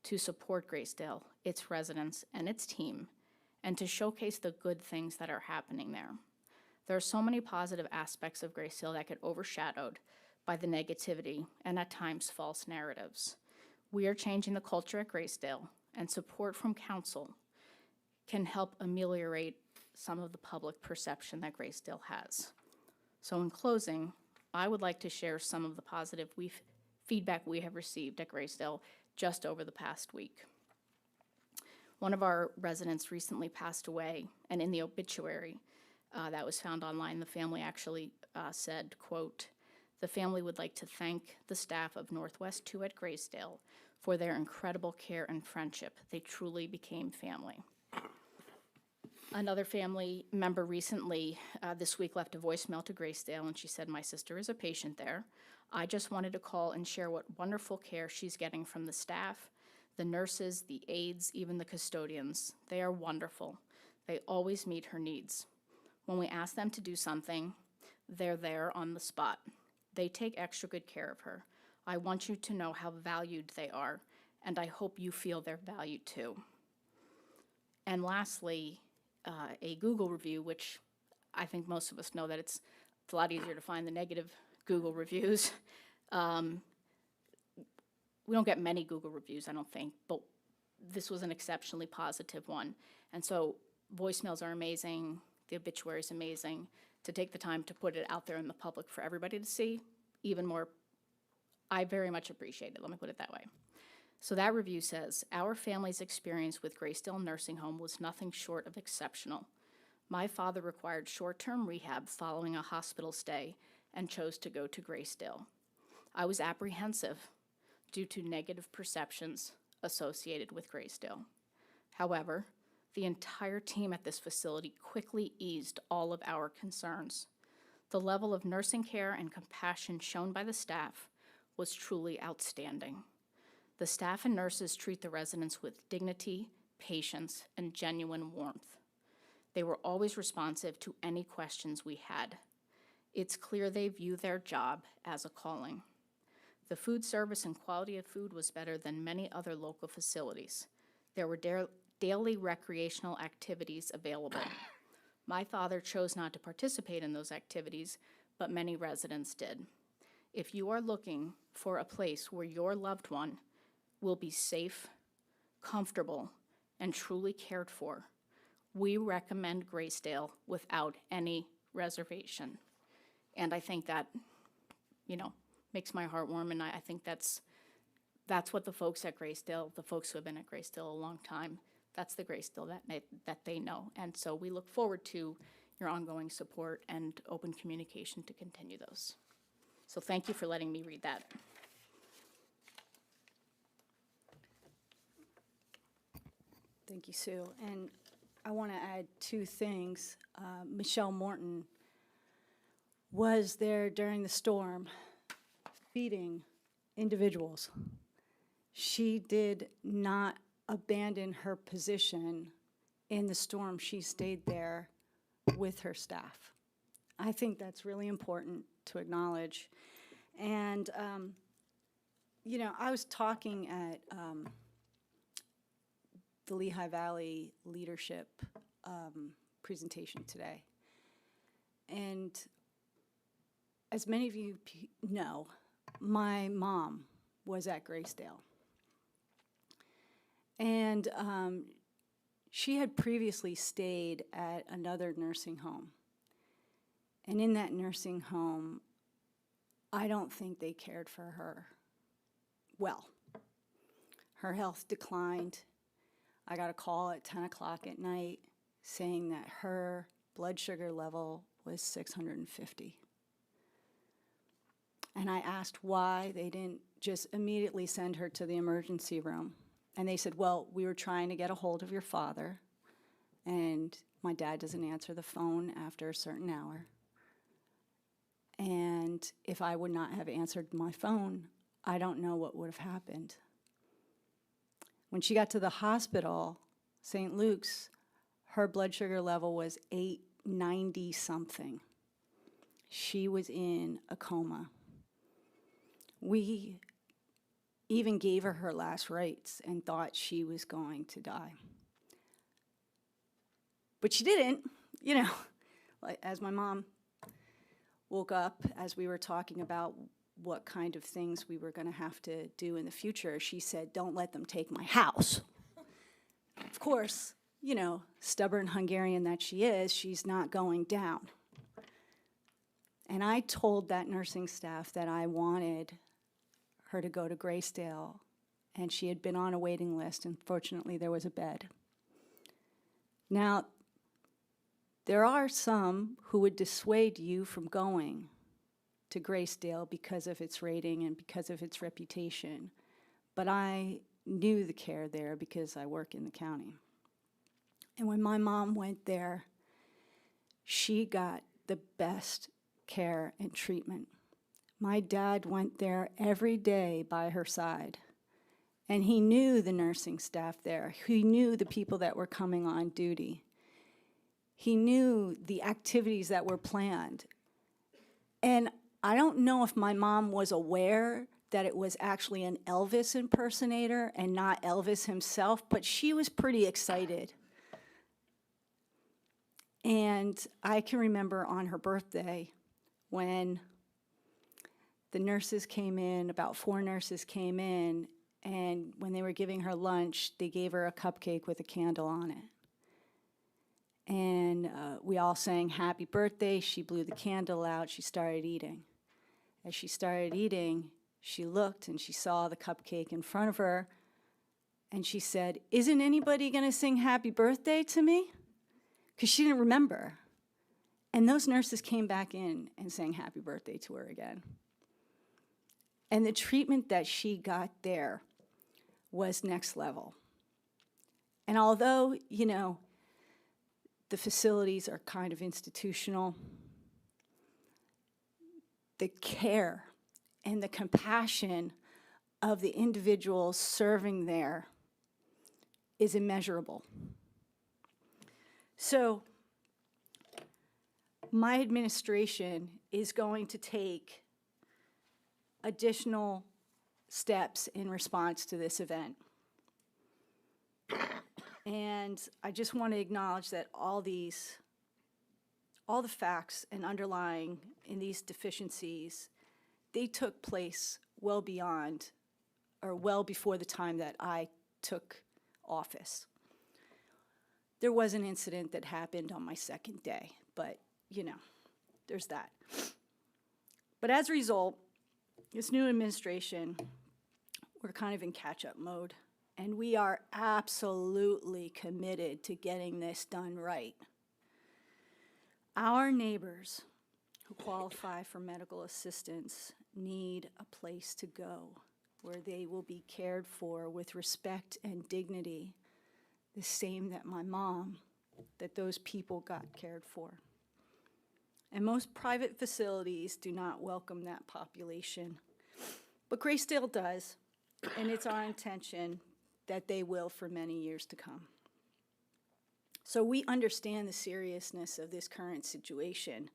to support Gracedale, its residents, and its team, and to showcase the good things that are happening there. There are so many positive aspects of Gracedale that get overshadowed by the negativity and at times false narratives. We are changing the culture at Gracedale, and support from Council can help ameliorate some of the public perception that Gracedale has. So in closing, I would like to share some of the positive feedback we have received at Gracedale just over the past week. One of our residents recently passed away, and in the obituary that was found online, the family actually said, quote, "The family would like to thank the staff of Northwest 2 at Gracedale for their incredible care and friendship. They truly became family." Another family member recently this week left a voicemail to Gracedale, and she said, "My sister is a patient there. I just wanted to call and share what wonderful care she's getting from the staff, the nurses, the aides, even the custodians. They are wonderful. They always meet her needs. When we ask them to do something, they're there on the spot. They take extra good care of her. I want you to know how valued they are, and I hope you feel their value too." And lastly, a Google review, which I think most of us know that it's a lot easier to find the negative Google reviews. We don't get many Google reviews, I don't think, but this was an exceptionally positive one. And so voicemails are amazing, the obituary is amazing. To take the time to put it out there in the public for everybody to see, even more, I very much appreciate it, let me put it that way. So that review says, "Our family's experience with Gracedale Nursing Home was nothing short of exceptional. My father required short-term rehab following a hospital stay and chose to go to Gracedale. I was apprehensive due to negative perceptions associated with Gracedale. However, the entire team at this facility quickly eased all of our concerns. The level of nursing care and compassion shown by the staff was truly outstanding. The staff and nurses treat the residents with dignity, patience, and genuine warmth. They were always responsive to any questions we had. It's clear they view their job as a calling. The food service and quality of food was better than many other local facilities. There were daily recreational activities available. My father chose not to participate in those activities, but many residents did. If you are looking for a place where your loved one will be safe, comfortable, and truly cared for, we recommend Gracedale without any reservation." And I think that, makes my heart warm, and I think that's what the folks at Gracedale, the folks who have been at Gracedale a long time, that's the Gracedale that they know. And so we look forward to your ongoing support and open communication to continue those. So thank you for letting me read that.
Thank you, Sue. And I want to add two things. Michelle Morton was there during the storm feeding individuals. She did not abandon her position in the storm. She stayed there with her staff. I think that's really important to acknowledge. And, you know, I was talking at the Lehigh Valley Leadership presentation today. And as many of you know, my mom was at Gracedale. And she had previously stayed at another nursing home. And in that nursing home, I don't think they cared for her well. Her health declined. I got a call at 10 o'clock at night saying that her blood sugar level was 650. And I asked why they didn't just immediately send her to the emergency room. And they said, well, we were trying to get a hold of your father, and my dad doesn't answer the phone after a certain hour. And if I would not have answered my phone, I don't know what would have happened. When she got to the hospital, St. Luke's, her blood sugar level was 890 something. She was in a coma. We even gave her her last rites and thought she was going to die. But she didn't, you know, like, as my mom woke up, as we were talking about what kind of things we were going to have to do in the future, she said, don't let them take my house. Of course, you know, stubborn Hungarian that she is, she's not going down. And I told that nursing staff that I wanted her to go to Gracedale, and she had been on a waiting list, and fortunately there was a bed. Now, there are some who would dissuade you from going to Gracedale because of its rating and because of its reputation, but I knew the care there because I work in the county. And when my mom went there, she got the best care and treatment. My dad went there every day by her side, and he knew the nursing staff there. He knew the people that were coming on duty. He knew the activities that were planned. And I don't know if my mom was aware that it was actually an Elvis impersonator and not Elvis himself, but she was pretty excited. And I can remember on her birthday when the nurses came in, about 4 nurses came in, and when they were giving her lunch, they gave her a cupcake with a candle on it. And we all sang happy birthday. She blew the candle out. She started eating. As she started eating, she looked and she saw the cupcake in front of her, and she said, isn't anybody going to sing happy birthday to me? Because she didn't remember. And those nurses came back in and sang happy birthday to her again. And the treatment that she got there was next level. And although, you know, the facilities are kind of institutional, the care and the compassion of the individuals serving there is immeasurable. So my administration is going to take additional steps in response to this event. And I just want to acknowledge that all the facts and underlying in these deficiencies, they took place well beyond or well before the time that I took office. There was an incident that happened on my second day, but you know, there's that. But as a result, this new administration, we're kind of in catch-up mode, and we are absolutely committed to getting this done right. Our neighbors who qualify for medical assistance need a place to go where they will be cared for with respect and dignity, the same that my mom, that those people got cared for. And most private facilities do not welcome that population. But Gracedale does, and it's our intention that they will for many years to come. So we understand the seriousness of this current situation.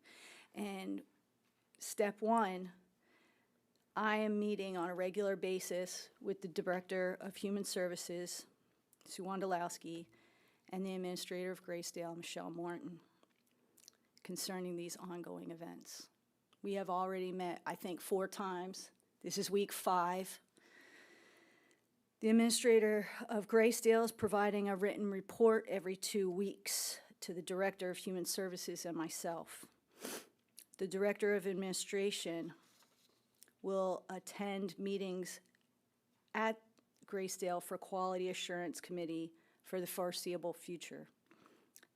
And step one, I am meeting on a regular basis with the Director of Human Services, Sue Wondolowski, and the Administrator of Gracedale, Michelle Morton, concerning these ongoing events. We have already met, I think, 4 times. This is week 5. The Administrator of Gracedale is providing a written report every 2 weeks to the Director of Human Services and myself. The Director of Administration will attend meetings at Gracedale for Quality Assurance Committee for the foreseeable future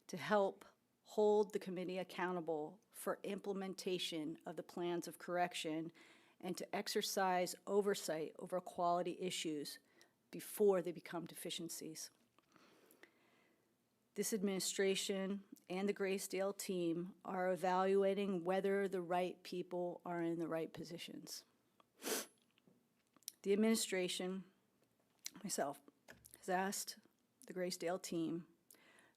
to help hold the committee accountable for implementation of the plans of correction and to exercise oversight over quality issues before they become deficiencies. This administration and the Gracedale team are evaluating whether the right people are in the right positions. The administration, myself, has asked the Gracedale team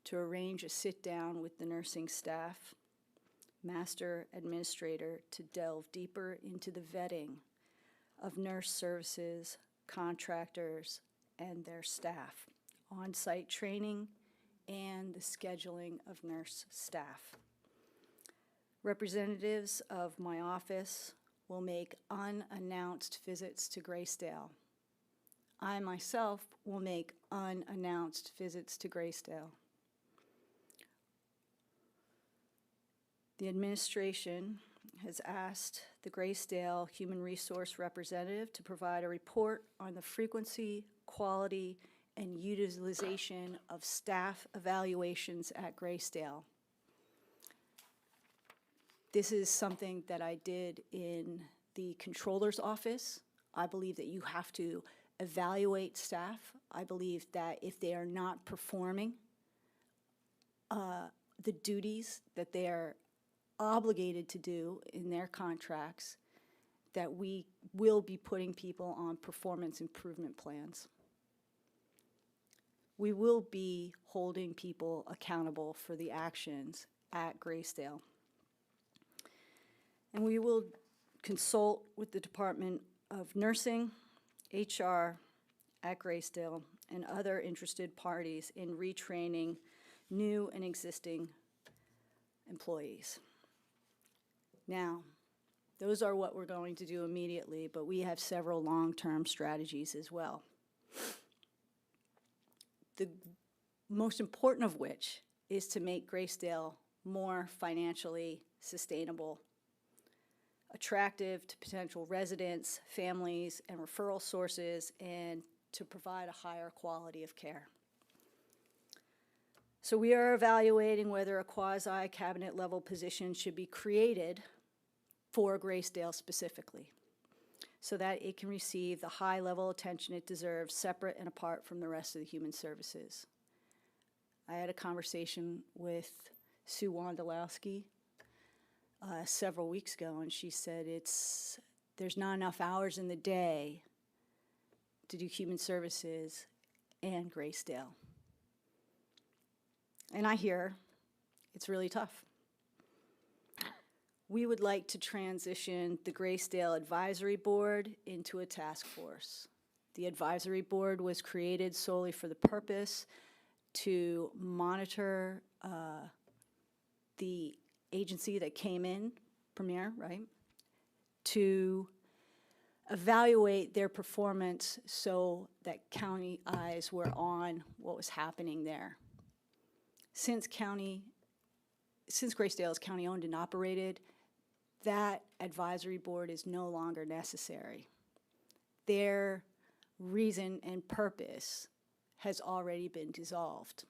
to arrange a sit-down with the nursing staff, master administrator, to delve deeper into the vetting of nurse services, contractors, and their staff, on-site training, and the scheduling of nurse staff. Representatives of my office will make unannounced visits to Gracedale. I myself will make unannounced visits to Gracedale. The administration has asked the Gracedale Human Resource Representative to provide a report on the frequency, quality, and utilization of staff evaluations at Gracedale. This is something that I did in the controller's office. I believe that you have to evaluate staff. I believe that if they are not performing the duties that they are obligated to do in their contracts, that we will be putting people on performance improvement plans. We will be holding people accountable for the actions at Gracedale. And we will consult with the Department of Nursing, HR at Gracedale, and other interested parties in retraining new and existing employees. Now, those are what we're going to do immediately, but we have several long-term strategies as well. The most important of which is to make Gracedale more financially sustainable, attractive to potential residents, families, and referral sources, and to provide a higher quality of care. So we are evaluating whether a quasi-cabinet level position should be created for Gracedale specifically, so that it can receive the high level attention it deserves, separate and apart from the rest of the human services. I had a conversation with Sue Wondolowski several weeks ago, and she said there's not enough hours in the day to do human services and Gracedale. And I hear it's really tough. We would like to transition the Gracedale Advisory Board into a task force. The advisory board was created solely for the purpose to monitor the agency that came in, Premier, right? To evaluate their performance so that county eyes were on what was happening there. Since Gracedale is county-owned and operated, that advisory board is no longer necessary. Their reason and purpose has already been dissolved.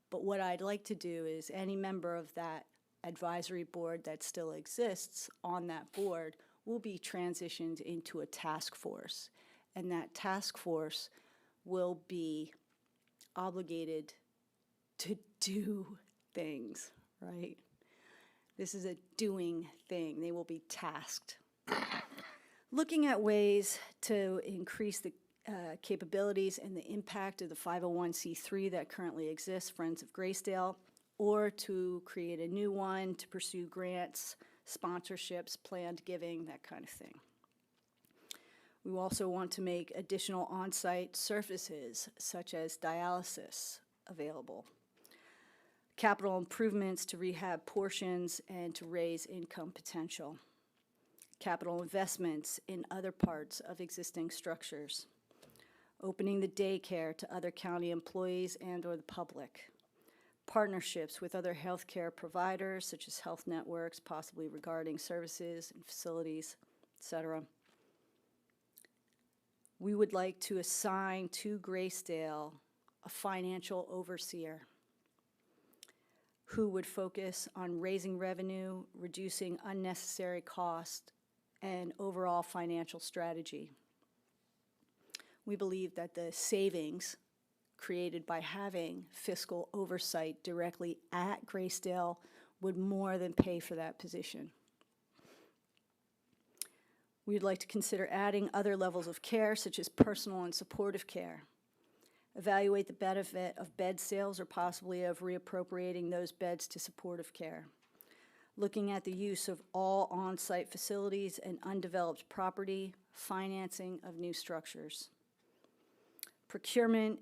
But what I'd like to do is any member of that advisory board that still exists on that board will be transitioned into a task force. And that task force will be obligated to do things, right? This is a doing thing. They will be tasked. Looking at ways to increase the capabilities and the impact of the 501c3 that currently exists, Friends of Gracedale, or to create a new one to pursue grants, sponsorships, planned giving, that kind of thing. We also want to make additional on-site services such as dialysis available, capital improvements to rehab portions and to raise income potential, capital investments in other parts of existing structures, opening the daycare to other county employees and/or the public, partnerships with other healthcare providers such as health networks, possibly regarding services and facilities, etc. We would like to assign to Gracedale a financial overseer who would focus on raising revenue, reducing unnecessary cost, and overall financial strategy. We believe that the savings created by having fiscal oversight directly at Gracedale would more than pay for that position. We'd like to consider adding other levels of care, such as personal and supportive care. Evaluate the benefit of bed sales or possibly of reappropriating those beds to supportive care. Looking at the use of all on-site facilities and undeveloped property, financing of new structures. Procurement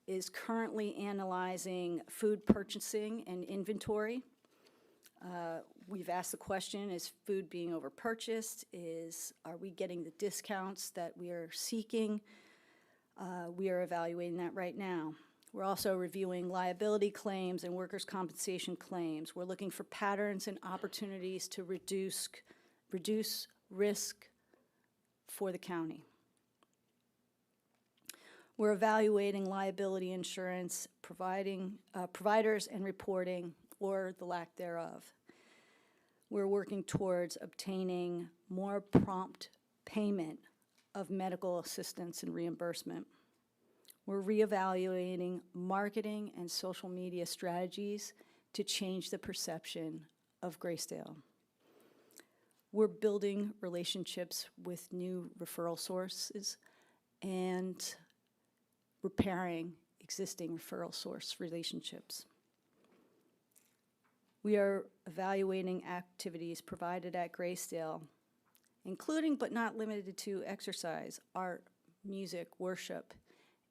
is currently analyzing food purchasing and inventory. We've asked the question, is food being overpurchased? Are we getting the discounts that we are seeking? We are evaluating that right now. We're also reviewing liability claims and workers' compensation claims. We're looking for patterns and opportunities to reduce risk for the county. We're evaluating liability insurance, providers and reporting, or the lack thereof. We're working towards obtaining more prompt payment of medical assistance and reimbursement. We're reevaluating marketing and social media strategies to change the perception of Gracedale. We're building relationships with new referral sources and repairing existing referral source relationships. We are evaluating activities provided at Gracedale, including but not limited to exercise, art, music, worship,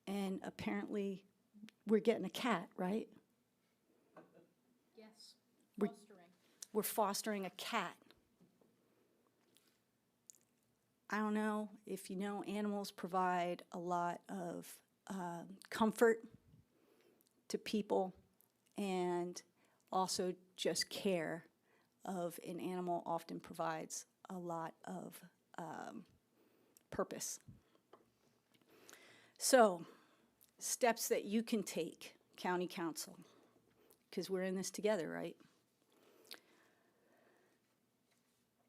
and apparently we're getting a cat, right?
Yes,
We're fostering a cat. I don't know if you know, animals provide a lot of comfort to people, and also just care of an animal often provides a lot of purpose. So, steps that you can take, County Council, because we're in this together, right?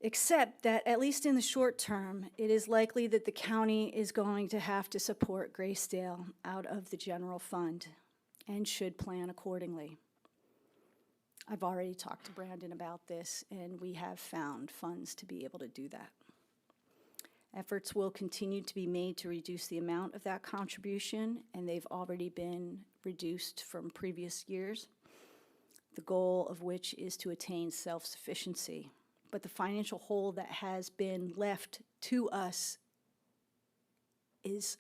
Except that, at least in the short term, it is likely that the county is going to have to support Gracedale out of the general fund and should plan accordingly. I've already talked to Brandon about this, and we have found funds to be able to do that. Efforts will continue to be made to reduce the amount of that contribution, and they've already been reduced from previous years, the goal of which is to attain self-sufficiency. But the financial hole that has been left to us is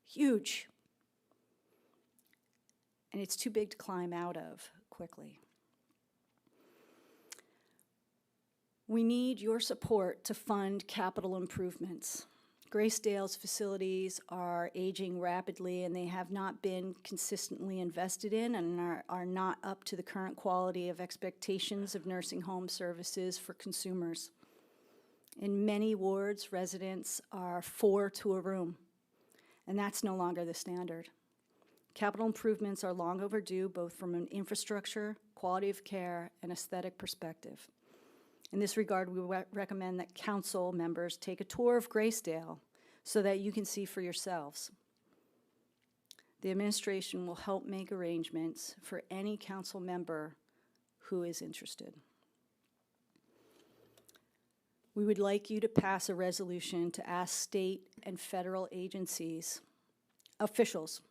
huge, and it's too big to climb out of quickly. We need your support to fund capital improvements. Gracedale's facilities are aging rapidly, and they have not been consistently invested in and are not up to the current quality of expectations of nursing home services for consumers. In many wards, residents are 4 to a room, and that's no longer the standard. Capital improvements are long overdue, both from an infrastructure, quality of care, and aesthetic perspective. In this regard, we recommend that council members take a tour of Gracedale so that you can see for yourselves. The administration will help make arrangements for any council member who is interested. We would like you to pass a resolution to ask state and federal agencies, officials.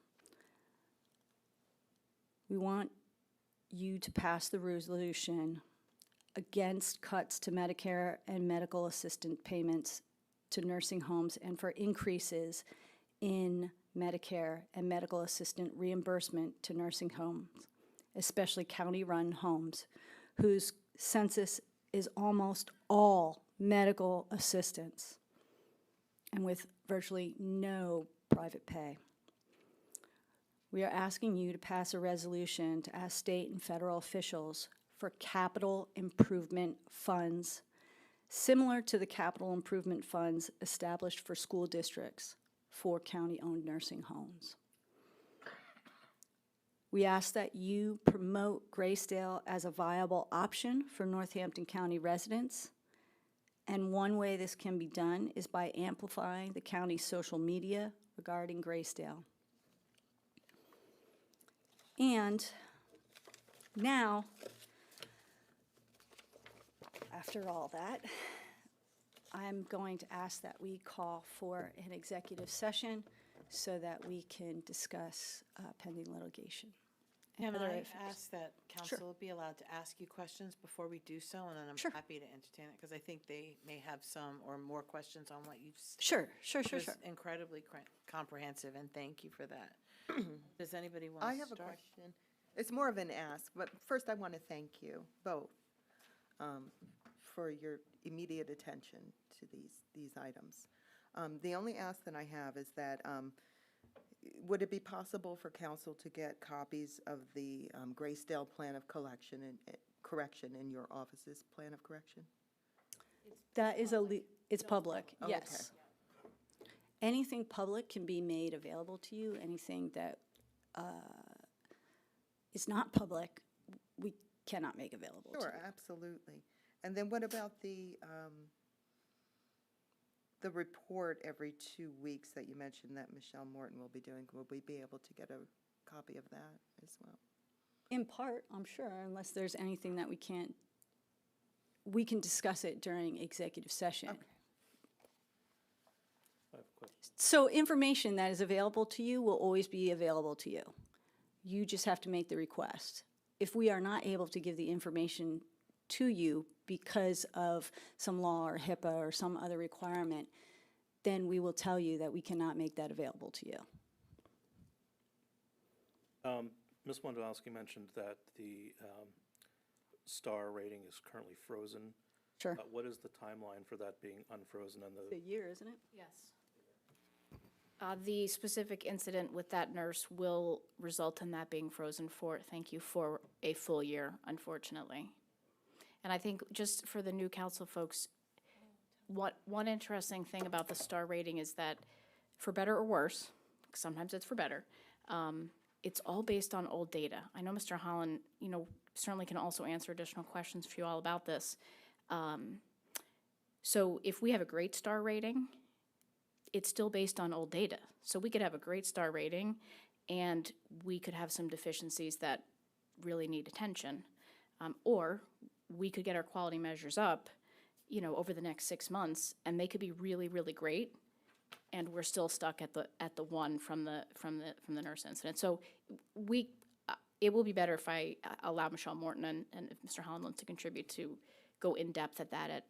We want you to pass the resolution against cuts to Medicare and medical assistance payments to nursing homes and for increases in Medicare and medical assistant reimbursement to nursing homes, especially county-run homes, whose census is almost all medical assistance and with virtually no private pay. We are asking you to pass a resolution to ask state and federal officials for capital improvement funds similar to the capital improvement funds established for school districts for county-owned nursing homes. We ask that you promote Gracedale as a viable option for Northampton County residents. And one way this can be done is by amplifying the county's social media regarding Gracedale. And now, after all that, I'm going to ask that we call for an executive session so that we can discuss pending litigation.
Can
Other
I
issues.
ask that council be allowed to ask you questions before we do so? And then
Sure.
I'm happy to entertain it, because I think they may have some or more questions on what you've said.
Sure.
It was incredibly comprehensive, and thank you for that. Does anybody want to
I
start?
have a question. It's more of an ask, but first I want to thank you both for your immediate attention to these items. The only ask that I have is that, would it be possible for council to get copies of the Gracedale Plan of Correction in your office's Plan of Correction?
That is it's public,
Oh,
yes. Anything public can be made available to you. Anything that is not public, we cannot make available to you.
Sure, absolutely. And then what about the report every 2 weeks that you mentioned that Michelle Morton will be doing? Will we be able to get a copy of that as well?
In part, I'm sure, unless there's anything that we can discuss it during executive session.
Okay.
I have a question.
So information that is available to you will always be available to you. You just have to make the request. If we are not able to give the information to you because of some law or HIPAA or some other requirement, then we will tell you that we cannot make that available to you.
Ms. Wondolowski mentioned that the star rating is currently frozen.
Sure.
What is the timeline for that being unfrozen and
A year, isn't it?
Yes. The specific incident with that nurse will result in that being frozen for a full year, unfortunately. And I think just for the new council folks, one interesting thing about the star rating is that, for better or worse, sometimes it's for better, it's all based on old data. I know Mr. Holland, certainly can also answer additional questions for you all about this. So if we have a great star rating, it's still based on old data. So we could have a great star rating, and we could have some deficiencies that really need attention. Or we could get our quality measures up, over the next 6 months, and they could be really, really great, and we're still stuck at the one from the nurse incident. So it will be better if I allow Michelle Morton and if Mr. Holland wants to contribute to go in depth at that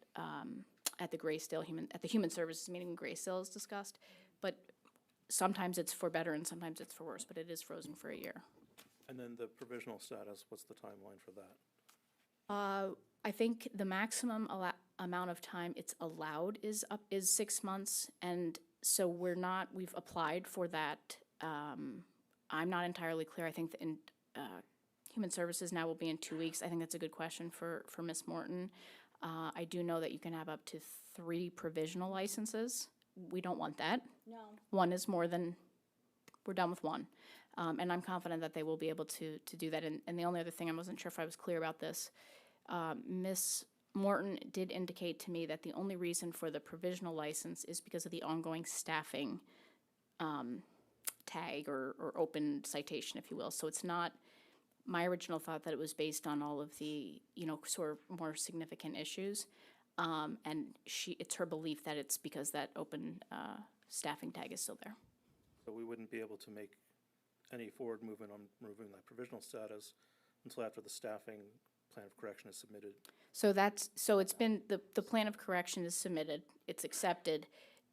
at the Gracedale Human Services meeting when Gracedale is discussed. But sometimes it's for better and sometimes it's for worse, but it is frozen for a year.
And then the provisional status, what's the timeline for that?
I think the maximum amount of time it's allowed is 6 months, and so we've applied for that. I'm not entirely clear. I think Human Services now will be in 2 weeks. I think that's a good question for Ms. Morton. I do know that you can have up to 3 provisional licenses. We don't want that.
No.
One is more than, we're done with one. And I'm confident that they will be able to do that. And the only other thing, I wasn't sure if I was clear about this, Ms. Morton did indicate to me that the only reason for the provisional license is because of the ongoing staffing tag or open citation, if you will. So it's not my original thought that it was based on all of the, sort of more significant issues. And it's her belief that it's because that open staffing tag is still there.
So we wouldn't be able to make any forward movement on removing that provisional status until after the staffing plan of correction is submitted.
So it's been, the plan of correction is submitted, it's accepted.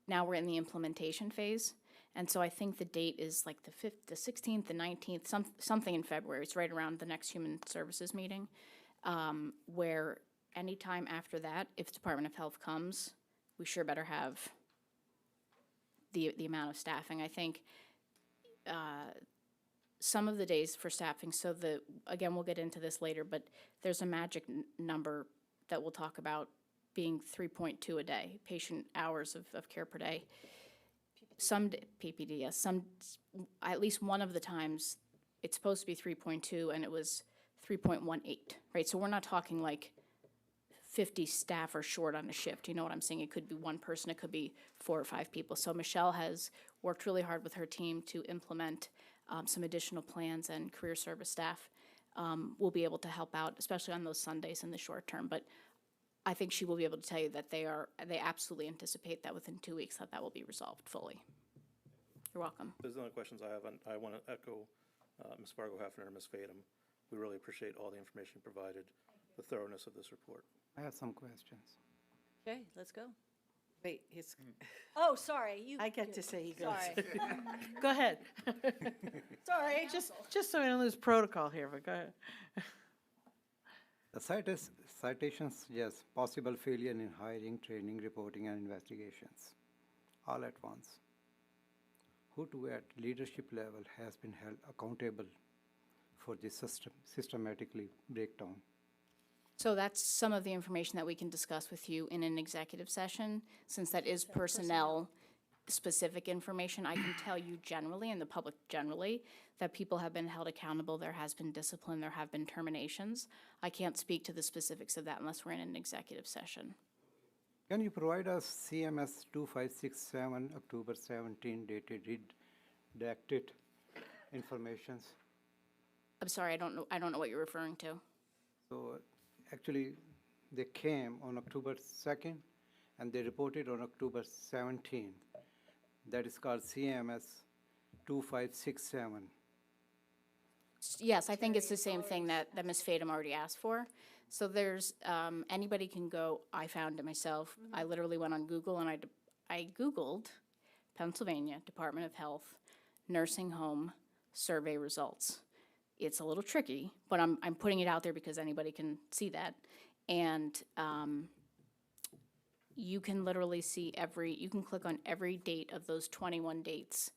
now we're in the implementation phase. And so I think the date is like the 5th, the 16th, the 19th, something in February. It's right around the next Human Services meeting, where anytime after that, if the Department of Health comes, we sure better have the amount of staffing. I think some of the days for staffing, so again, we'll get into this later, but there's a magic number that we'll talk about being 3.2 a day, patient hours of care per day. Some PPD, yes. At least one of the times, it's supposed to be 3.2, and it was 3.18, right? So we're not talking like 50 staff are short on a shift. You know what I'm saying? It could be one person, it could be 4 or 5 people. So Michelle has worked really hard with her team to implement some additional plans, and career service staff will be able to help out, especially on those Sundays in the short term. But I think she will be able to tell you that they absolutely anticipate that within 2 weeks that will be resolved fully. You're welcome.
There's no other questions I have, and I want to echo Ms. Fargo-Hefner and Ms. Fadum. We really appreciate all the information provided, the thoroughness of this report.
I have some questions.
Okay, let's go.
Wait,
Oh, sorry, you.
I get to say he goes.
Sorry.
Go ahead.
Sorry.
Just so we don't lose protocol here, but go ahead.
The citations suggest possible failure in hiring, training, reporting, and investigations, all at once. Who at leadership level has been held accountable for this systematically breakdown?
So that's some of the information that we can discuss with you in an executive session. Since that is personnel-specific information, I can tell you generally, and the public generally, that people have been held accountable, there has been discipline, there have been terminations. I can't speak to the specifics of that unless we're in an executive session.
Can you provide us CMS 2567, October 17, dated redacted information?
I'm sorry, I don't know what you're referring to.
So actually, they came on October 2nd, and they reported on October 17th. That is called CMS 2567.
Yes, I think it's the same thing that Ms. Fadum already asked for. So there's, anybody can go, I found it myself. I literally went on Google and I Googled Pennsylvania Department of Health nursing home survey results. It's a little tricky, but I'm putting it out there because anybody can see that. And you can literally see you can click on every date of those 21 dates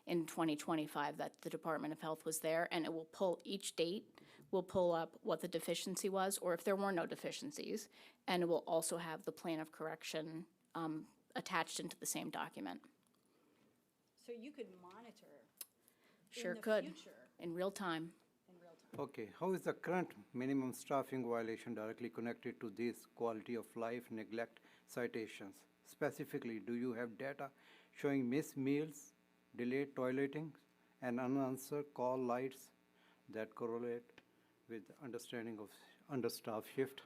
in 2025 that the Department of Health was there, and it will pull, each date will pull up what the deficiency was, or if there were no deficiencies, and it will also have the plan of correction attached into the same document.
So you could monitor
Sure
in the
could,
future
in real time.
in real time.
Okay, how is the current minimum staffing violation directly connected to these quality of life neglect citations? Specifically, do you have data showing missed meals, delayed toileting, and unanswered call lights that correlate with understanding of understaffed shift?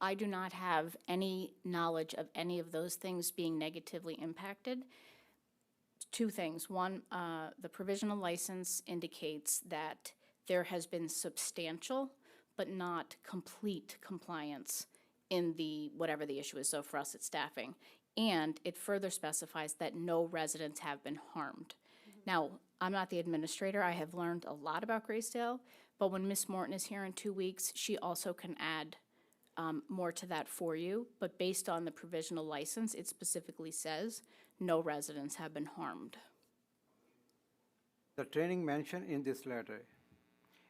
I do not have any knowledge of any of those things being negatively impacted. 2 things. One, the provisional license indicates that there has been substantial but not complete compliance in whatever the issue is. So for us, it's staffing. And it further specifies that no residents have been harmed. Now, I'm not the administrator. I have learned a lot about Gracedale, but when Ms. Morton is here in 2 weeks, she also can add more to that for you. But based on the provisional license, it specifically says no residents have been harmed.
The training mentioned in this letter,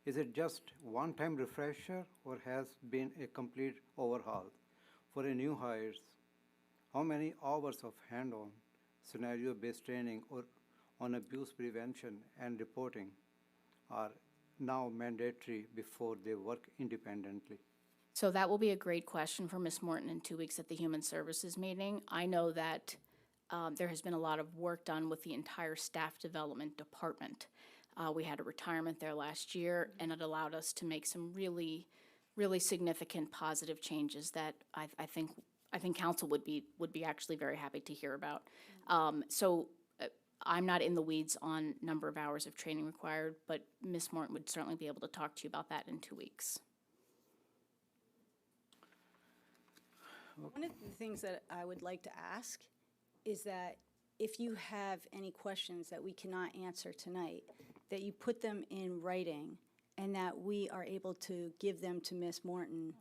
is it just one-time refresher or has been a complete overhaul? For a new hires, how many hours of hand-on scenario-based training or on abuse prevention and reporting are now mandatory before they work independently?
So that will be a great question for Ms. Morton in 2 weeks at the Human Services meeting. I know that there has been a lot of work done with the entire staff development department. We had a retirement there last year, and it allowed us to make some really, really significant positive changes that I think council would be actually very happy to hear about. So I'm not in the weeds on number of hours of training required, but Ms. Morton would certainly be able to talk to you about that in 2 weeks.
One of the things that I would like to ask is that if you have any questions that we cannot answer tonight, that you put them in writing and that we are able to give them to Ms. Morton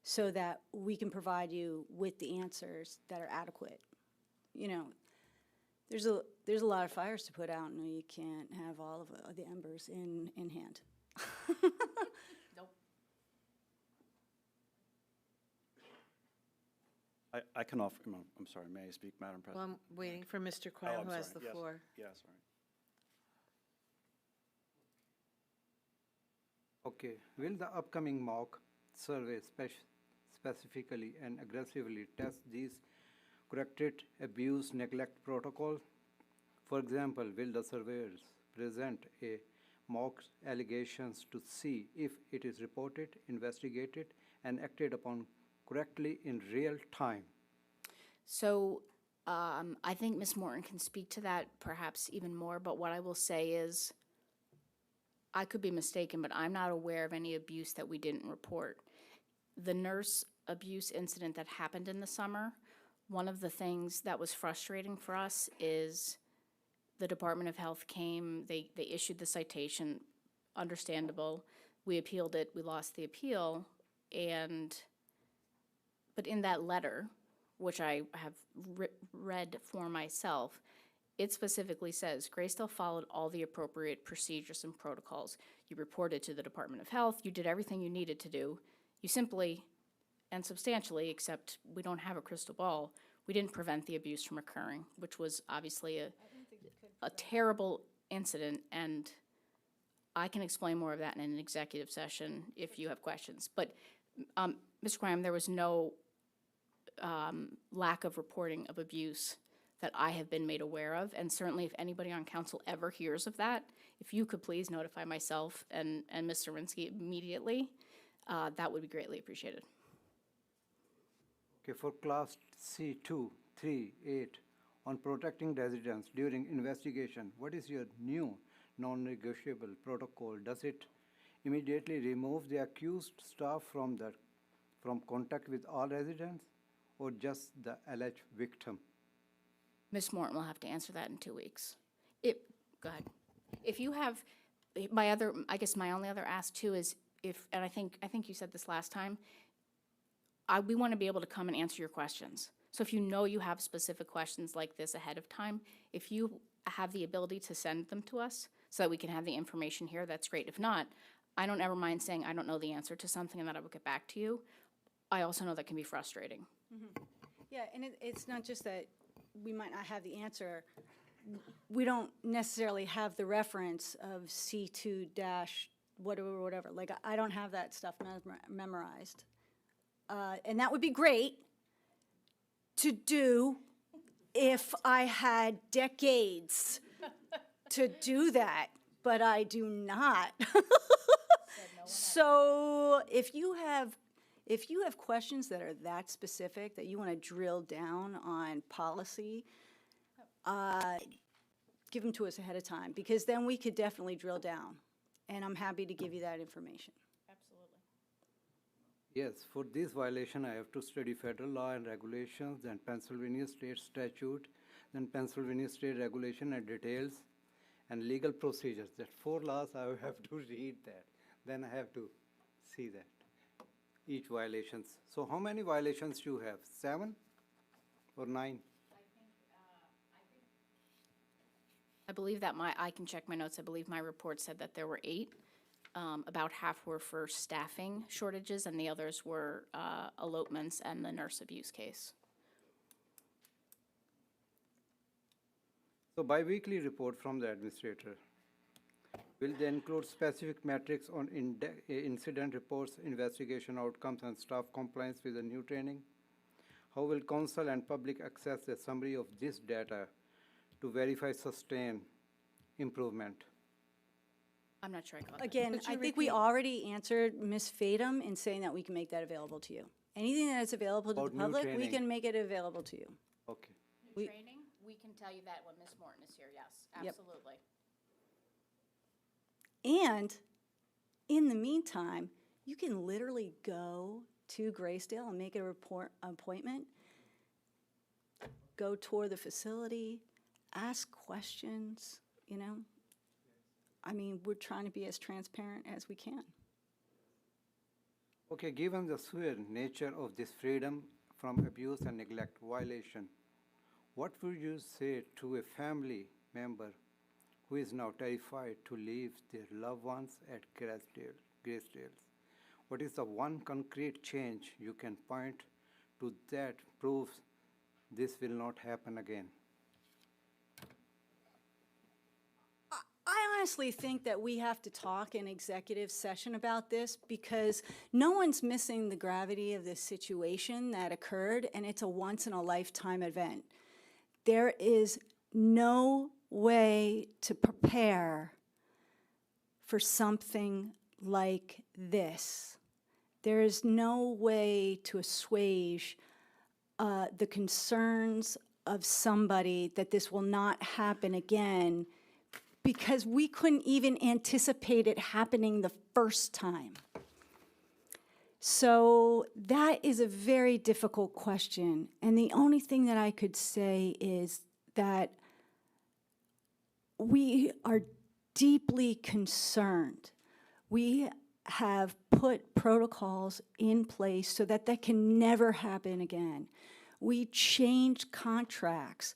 so that we can provide you with the answers that are adequate. You know, there's a lot of fires to put out, and you can't have all of the embers in hand.
Nope.
I can offer, I'm sorry, may I speak, Madam
Well,
President?
I'm waiting for Mr.
Oh,
Quam,
I'm
who has
sorry.
the
Yes.
floor.
Yeah, sorry.
Okay, will the upcoming mock survey specifically and aggressively test these corrected abuse neglect protocol? For example, will the surveyors present a mock allegations to see if it is reported, investigated, and acted upon correctly in real time?
So I think Ms. Morton can speak to that perhaps even more, but what I will say is, I could be mistaken, but I'm not aware of any abuse that we didn't report. The nurse abuse incident that happened in the summer, one of the things that was frustrating for us is the Department of Health came, they issued the citation, understandable. We appealed it, we lost the appeal, but in that letter, which I have read for myself, it specifically says, Gracedale followed all the appropriate procedures and protocols. You reported to the Department of Health, you did everything you needed to do. You simply and substantially, except we don't have a crystal ball, we didn't prevent the abuse from occurring, which was obviously a terrible incident, and I can explain more of that in an executive session if you have questions. But, Mr. Graham, there was no lack of reporting of abuse that I have been made aware of, and certainly if anybody on council ever hears of that, if you could please notify myself and Mr. Rinsky immediately, that would be greatly appreciated.
Okay, for class C2, 3, 8, on protecting residents during investigation, what is your new non-negotiable protocol? Does it immediately remove the accused staff from contact with all residents, or just the alleged victim?
Ms. Morton will have to answer that in 2 weeks. Go ahead. If you have, I guess my only other ask too is and I think you said this last time, we want to be able to come and answer your questions. So if you know you have specific questions like this ahead of time, if you have the ability to send them to us so that we can have the information here, that's great. If not, I don't ever mind saying I don't know the answer to something and that I will get back to you. I also know that can be frustrating.
Yeah, and it's not just that we might not have the answer. We don't necessarily have the reference of C2 dash whatever. Like, I don't have that stuff memorized. And that would be great to do if I had decades to do that, but I do not. So if you have questions that are that specific, that you want to drill down on policy, give them to us ahead of time, because then we could definitely drill down, and I'm happy to give you that information.
Absolutely.
Yes, for this violation, I have to study federal law and regulations, then Pennsylvania state statute, then Pennsylvania state regulation and details, and legal procedures. That 4 laws, I will have to read that. Then I have to see that, each violations. So how many violations you have? 7 or 9?
I believe that I can check my notes, I believe my report said that there were 8. About half were for staffing shortages, and the others were elopements and the nurse abuse case.
So biweekly report from the administrator. Will they include specific metrics on incident reports, investigation outcomes, and staff compliance with the new training? How will council and public access a summary of this data to verify sustained improvement?
I'm not sure I caught that.
Again, I think we already answered Ms. Fadum in saying that we can make that available to you. Anything that is available to the
About new
public, we
training.
can make it available to you.
Okay.
We-
Training, we can tell you that when Ms. Morton is here, yes,
Yep.
absolutely.
And in the meantime, you can literally go to Gracedale and make a appointment, go tour the facility, ask questions, you know? I mean, we're trying to be as transparent as we can.
Okay, given the severe nature of this freedom from abuse and neglect violation, what would you say to a family member who is now terrified to leave their loved ones at Gracedale? What is the one concrete change you can point to that proves this will not happen again?
I honestly think that we have to talk in executive session about this because no one's missing the gravity of this situation that occurred, and it's a once-in-a-lifetime event. There is no way to prepare for something like this. There is no way to assuage the concerns of somebody that this will not happen again, because we couldn't even anticipate it happening the first time. So that is a very difficult question. And the only thing that I could say is that we are deeply concerned. We have put protocols in place so that that can never happen again. We changed contracts,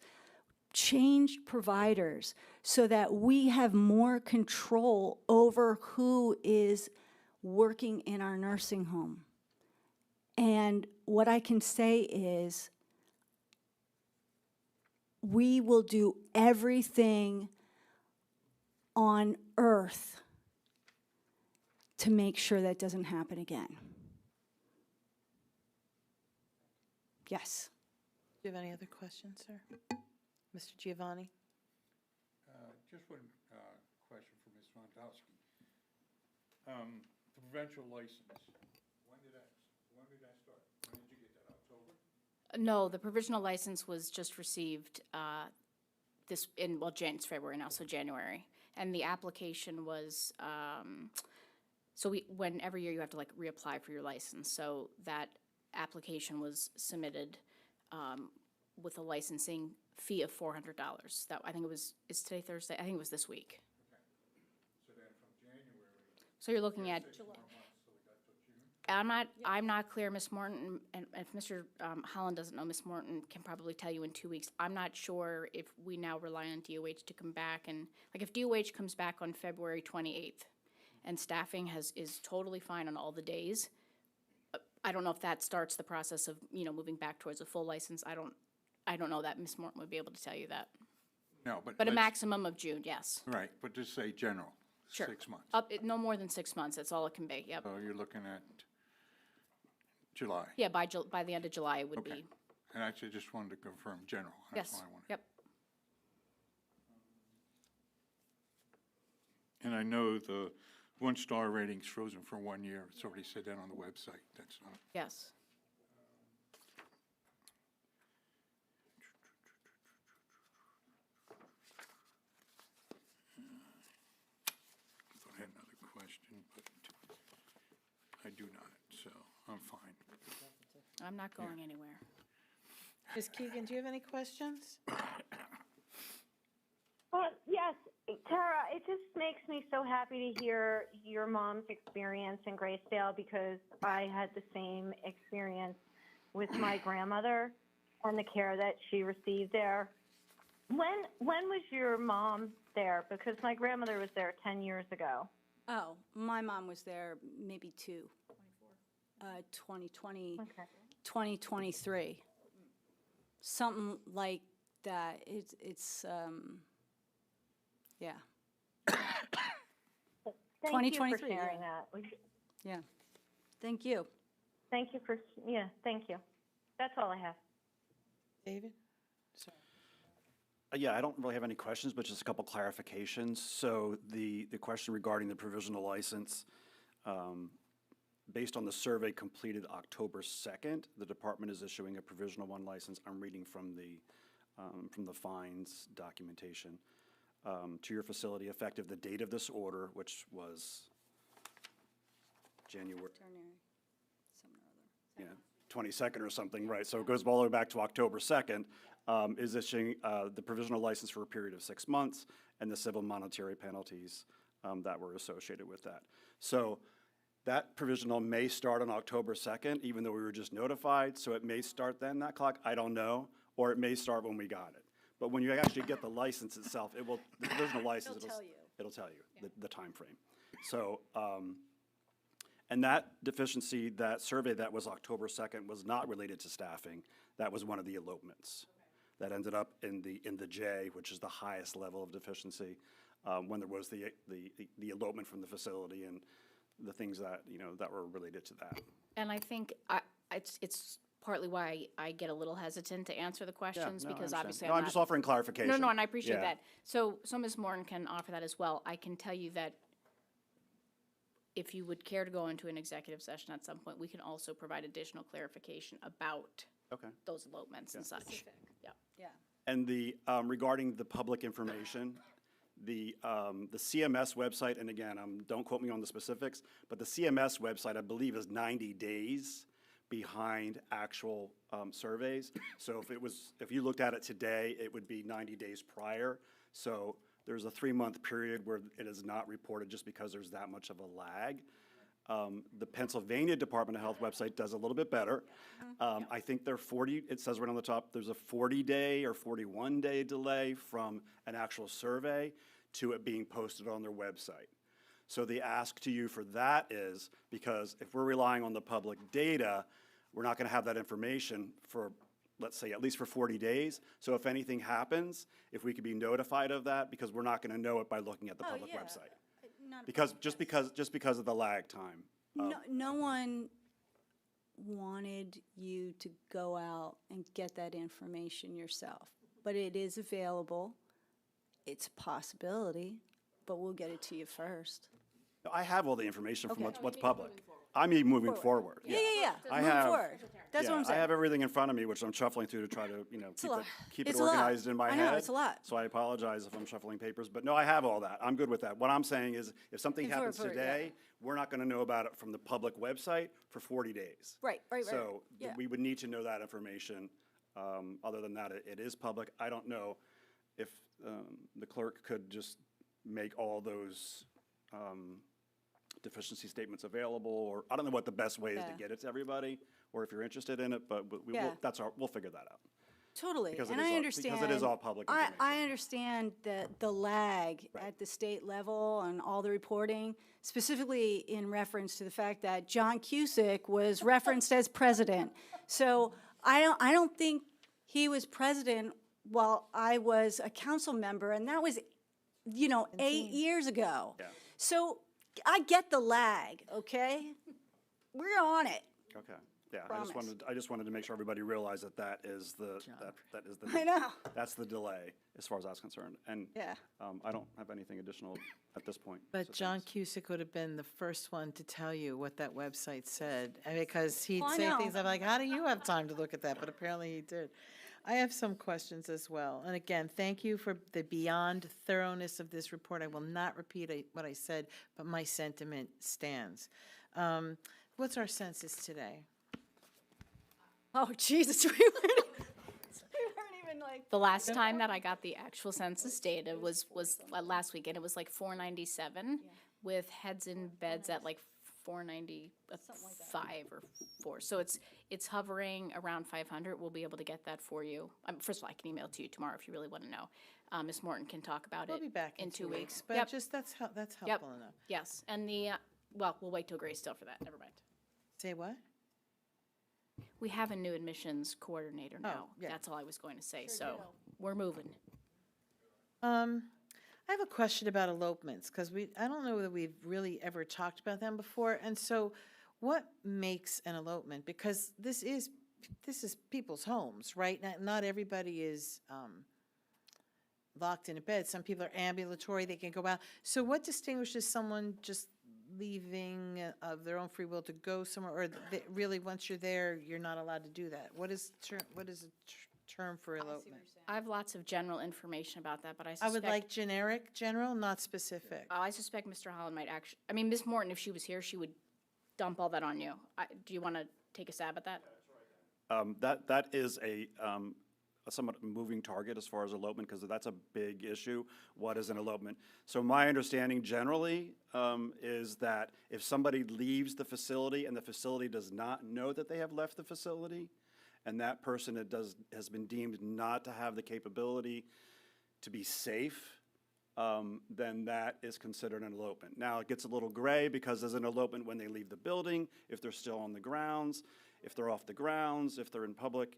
changed providers so that we have more control over who is working in our nursing home. And what I can say is we will do everything on earth to make sure that doesn't happen again. Yes.
Do you have any other questions, sir? Mr. Giovanni?
Just one question for Ms. Montowski. The provincial license, when did that start? When did you get that, October?
No, the provisional license was just received it's February now, so January. And the application was, every year you have to like reapply for your license. So that application was submitted with a licensing fee of $400. That, I think it was, is today Thursday? I think it was this week.
Okay. So then from January.
So you're looking at,
6 more months, so we got till June?
I'm not clear, Ms. Morton, and if Mr. Holland doesn't know, Ms. Morton can probably tell you in 2 weeks. I'm not sure if we now rely on DOH to come back and, like if DOH comes back on February 28th and staffing is totally fine on all the days, I don't know if that starts the process of, moving back towards a full license. I don't know that. Ms. Morton would be able to tell you that.
No,
But a maximum of June, yes.
Right, but just say general,
Sure.
6 months.
No more than 6 months, that's all it can be, yep.
So you're looking at July?
Yeah, by the end of July it would
Okay.
be,
And I just wanted to confirm general. That's
yes,
all I wanted.
yep.
And I know the 1-star rating's frozen for 1 year. It's already said that on the website. That's not.
Yes.
I thought I had another question, but I do not, so I'm fine.
I'm not going anywhere.
Ms. Keegan, do you have any questions?
Yes, Tara, it just makes me so happy to hear your mom's experience in Gracedale because I had the same experience with my grandmother and the care that she received there. When was your mom there? Because my grandmother was there 10 years ago.
Oh, my mom was there maybe 2020,
Okay.
2023. Something like that. Yeah.
Thank you for
2023, yeah.
sharing that.
Yeah. Thank you.
Thank you. That's all I have.
David? Sorry.
Yeah, I don't really have any questions, but just a couple clarifications. So the question regarding the provisional license, based on the survey completed October 2nd, the department is issuing a provisional one license. I'm reading from the fines documentation. To your facility effective the date of this order, which was January,
Something or other.
22nd or something, right? So it goes all the way back to October 2nd. is issuing the provisional license for a period of 6 months and the civil monetary penalties that were associated with that. So that provisional may start on October 2nd, even though we were just notified, so it may start then, that clock, I don't know, or it may start when we got it. But when you actually get the license itself, it will, the provisional license, it'll tell you the timeframe. So, and that deficiency, that survey that was October 2nd was not related to staffing. That was one of the elopements. That ended up in the J, which is the highest level of deficiency, when there was the elopement from the facility and the things that, you know, that were related to that.
And I think it's partly why I get a little hesitant to answer the questions,
no, I
because
understand.
obviously
No,
I'm
I'm
not.
just offering clarification.
No, and I appreciate
Yeah.
that. So Ms. Morton can offer that as well. I can tell you that if you would care to go into an executive session at some point, we can also provide additional clarification about
Okay.
those elopements and such. Yeah.
Yeah.
And the, regarding the public information, the CMS website, and again, don't quote me on the specifics, but the CMS website, I believe, is 90 days behind actual surveys. So if you looked at it today, it would be 90 days prior. So there's a 3-month period where it is not reported just because there's that much of a lag. The Pennsylvania Department of Health website does a little bit better. I think they're 40, it says right on the top, there's a 40-day or 41-day delay from an actual survey to it being posted on their website. So the ask to you for that is, because if we're relying on the public data, we're not gonna have that information for, let's say, at least for 40 days. So if anything happens, if we could be notified of that, because we're not gonna know it by looking at the public
yeah.
website.
Not a
Because, just because of the lag time.
No one wanted you to go out and get that information yourself, but it is available. It's a possibility, but we'll get it to you first.
I have all the information from
Okay.
what's public. I mean, moving forward.
Yeah.
I
Move
have-
forward. That's what I'm
I
saying.
have everything in front of me, which I'm shuffling through to try to, you know,
a lot.
keep it
It's a lot.
organized in my
I
head.
know, it's a lot.
So I apologize if I'm shuffling papers, but no, I have all that. I'm good with that. What I'm saying is, if something
For-
happens
for- yeah.
today, we're not gonna know about it from the public website for 40 days.
Right.
So
Yeah.
we would need to know that information. Other than that, it is public. I don't know if the clerk could just make all those deficiency statements available, or I don't know what the best way is to
Yeah.
get it to everybody, or if you're interested in it, but
Yeah.
we'll figure that out.
Totally,
Because
and
it is
I
all-
understand.
because it is all public
I
information.
understand the lag
Right.
at the state level and all the reporting, specifically in reference to the fact that John Cusick was referenced as president. So I don't think he was president while I was a council member, and that was, 8 years ago.
Yeah.
So I get the lag, okay? We're on it.
Okay, yeah,
Promise.
I just wanted to make sure everybody realized that is the, that is the.
I know.
That's the delay, as far as that's concerned, and.
Yeah.
I don't have anything additional at this point.
But
so
John
thanks.
Cusick would have been the first one to tell you what that website said, because he'd
I
say
know.
things, I'm like, how do you have time to look at that? But apparently he did. I have some questions as well. And again, thank you for the beyond thoroughness of this report. I will not repeat what I said, but my sentiment stands. What's our census today?
Oh, Jesus, we weren't even like.
The last time that I got the actual census data was last week, and it was like 497, with heads in beds at like 495 or 4. So it's hovering around 500. We'll be able to get that for you. First of all, I can email it to you tomorrow if you really want to know. Ms. Morton can talk about
We'll
it
be back in 2 weeks, but
Yep.
just that's
Yep.
helpful enough.
Yes, and well, we'll wait till Gracedale for that. Never mind.
Say what?
We have a new admissions coordinator now.
yeah.
That's all I was going to say. So we're moving.
I have a question about elopements, because I don't know that we've really ever talked about them before. And so what makes an elopement? Because this is people's homes, right? Not everybody is locked in a bed. Some people are ambulatory, they can go out. So what distinguishes someone just leaving of their own free will to go somewhere, or really, once you're there, you're not allowed to do that? What is a term for elopement?
I have lots of general information about that, but I
I
suspect.
would like general, not specific.
I suspect Mr. Holland might actually, I mean, Ms. Morton, if she was here, she would dump all that on you. Do you want to take a stab at that?
That is a somewhat moving target as far as elopement, because that's a big issue. What is an elopement? So my understanding generally is that if somebody leaves the facility and the facility does not know that they have left the facility, and that person has been deemed not to have the capability to be safe, then that is considered an elopement. Now, it gets a little gray because there's an elopement when they leave the building, if they're still on the grounds, if they're off the grounds, if they're in public,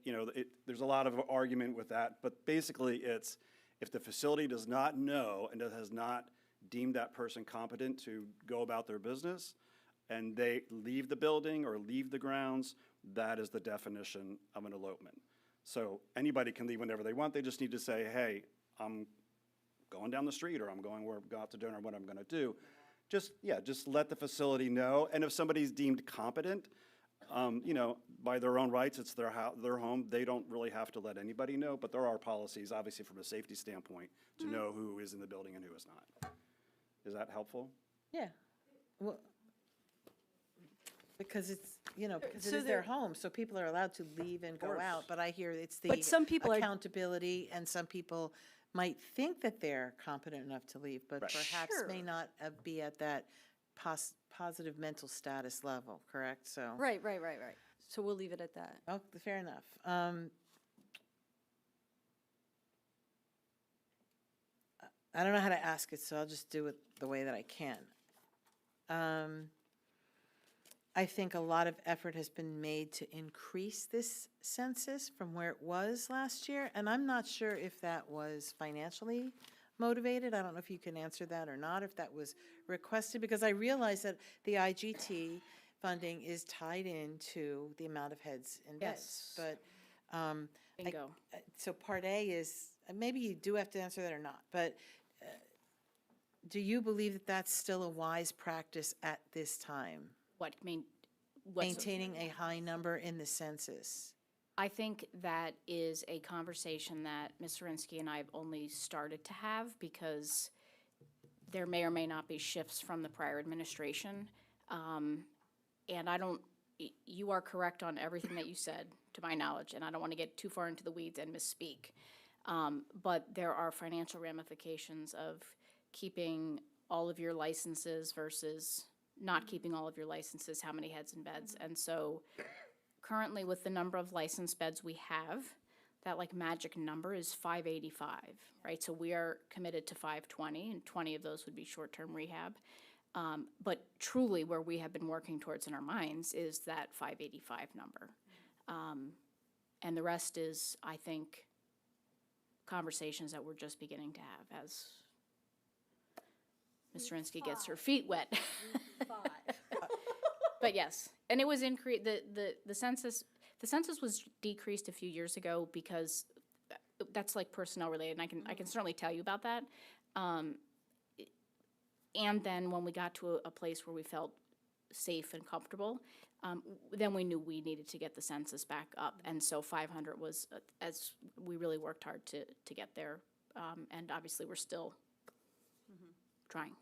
there's a lot of argument with that. But basically, it's if the facility does not know and has not deemed that person competent to go about their business, and they leave the building or leave the grounds, that is the definition of an elopement. So anybody can leave whenever they want. They just need to say, hey, I'm going down the street, or I'm going out to dinner, what I'm going to do. Just let the facility know. And if somebody's deemed competent, by their own rights, it's their home. They don't really have to let anybody know, but there are policies, obviously, from a safety standpoint, to know who is in the building and who is not. Is that helpful?
Yeah. Well, because it's, because it
So
is their home, so people are allowed to leave and go out, but I hear it's the
But some people are-
accountability, and some people might think that they're competent enough to leave, but
Right.
perhaps
Sure.
may not be at that positive mental status level, correct? So.
Right. So we'll leave it at that.
Oh, fair enough. I don't know how to ask it, so I'll just do it the way that I can. I think a lot of effort has been made to increase this census from where it was last year, and I'm not sure if that was financially motivated. I don't know if you can answer that or not, if that was requested, because I realize that the IGT funding is tied into the amount of heads and beds.
Yes.
But
Bingo.
so part A is, maybe you do have to answer that or not, but do you believe that that's still a wise practice at this time?
What's
Maintaining a high number in the census?
I think that is a conversation that Ms. Zirinsky and I have only started to have, because there may or may not be shifts from the prior administration. And you are correct on everything that you said, to my knowledge, and I don't want to get too far into the weeds and misspeak. But there are financial ramifications of keeping all of your licenses versus not keeping all of your licenses, how many heads and beds. And so currently, with the number of licensed beds we have, that magic number is 585, right? So we are committed to 520, and 20 of those would be short-term rehab. But truly, where we have been working towards in our minds is that 585 number. And the rest is, I think, conversations that we're just beginning to have as Ms. Zirinsky gets her feet wet. But yes, and it was increased, the census was decreased a few years ago because that's personnel related, and I can certainly tell you about that. And then when we got to a place where we felt safe and comfortable, then we knew we needed to get the census back up. And so 500 was, as we really worked hard to get there. And obviously, we're still trying.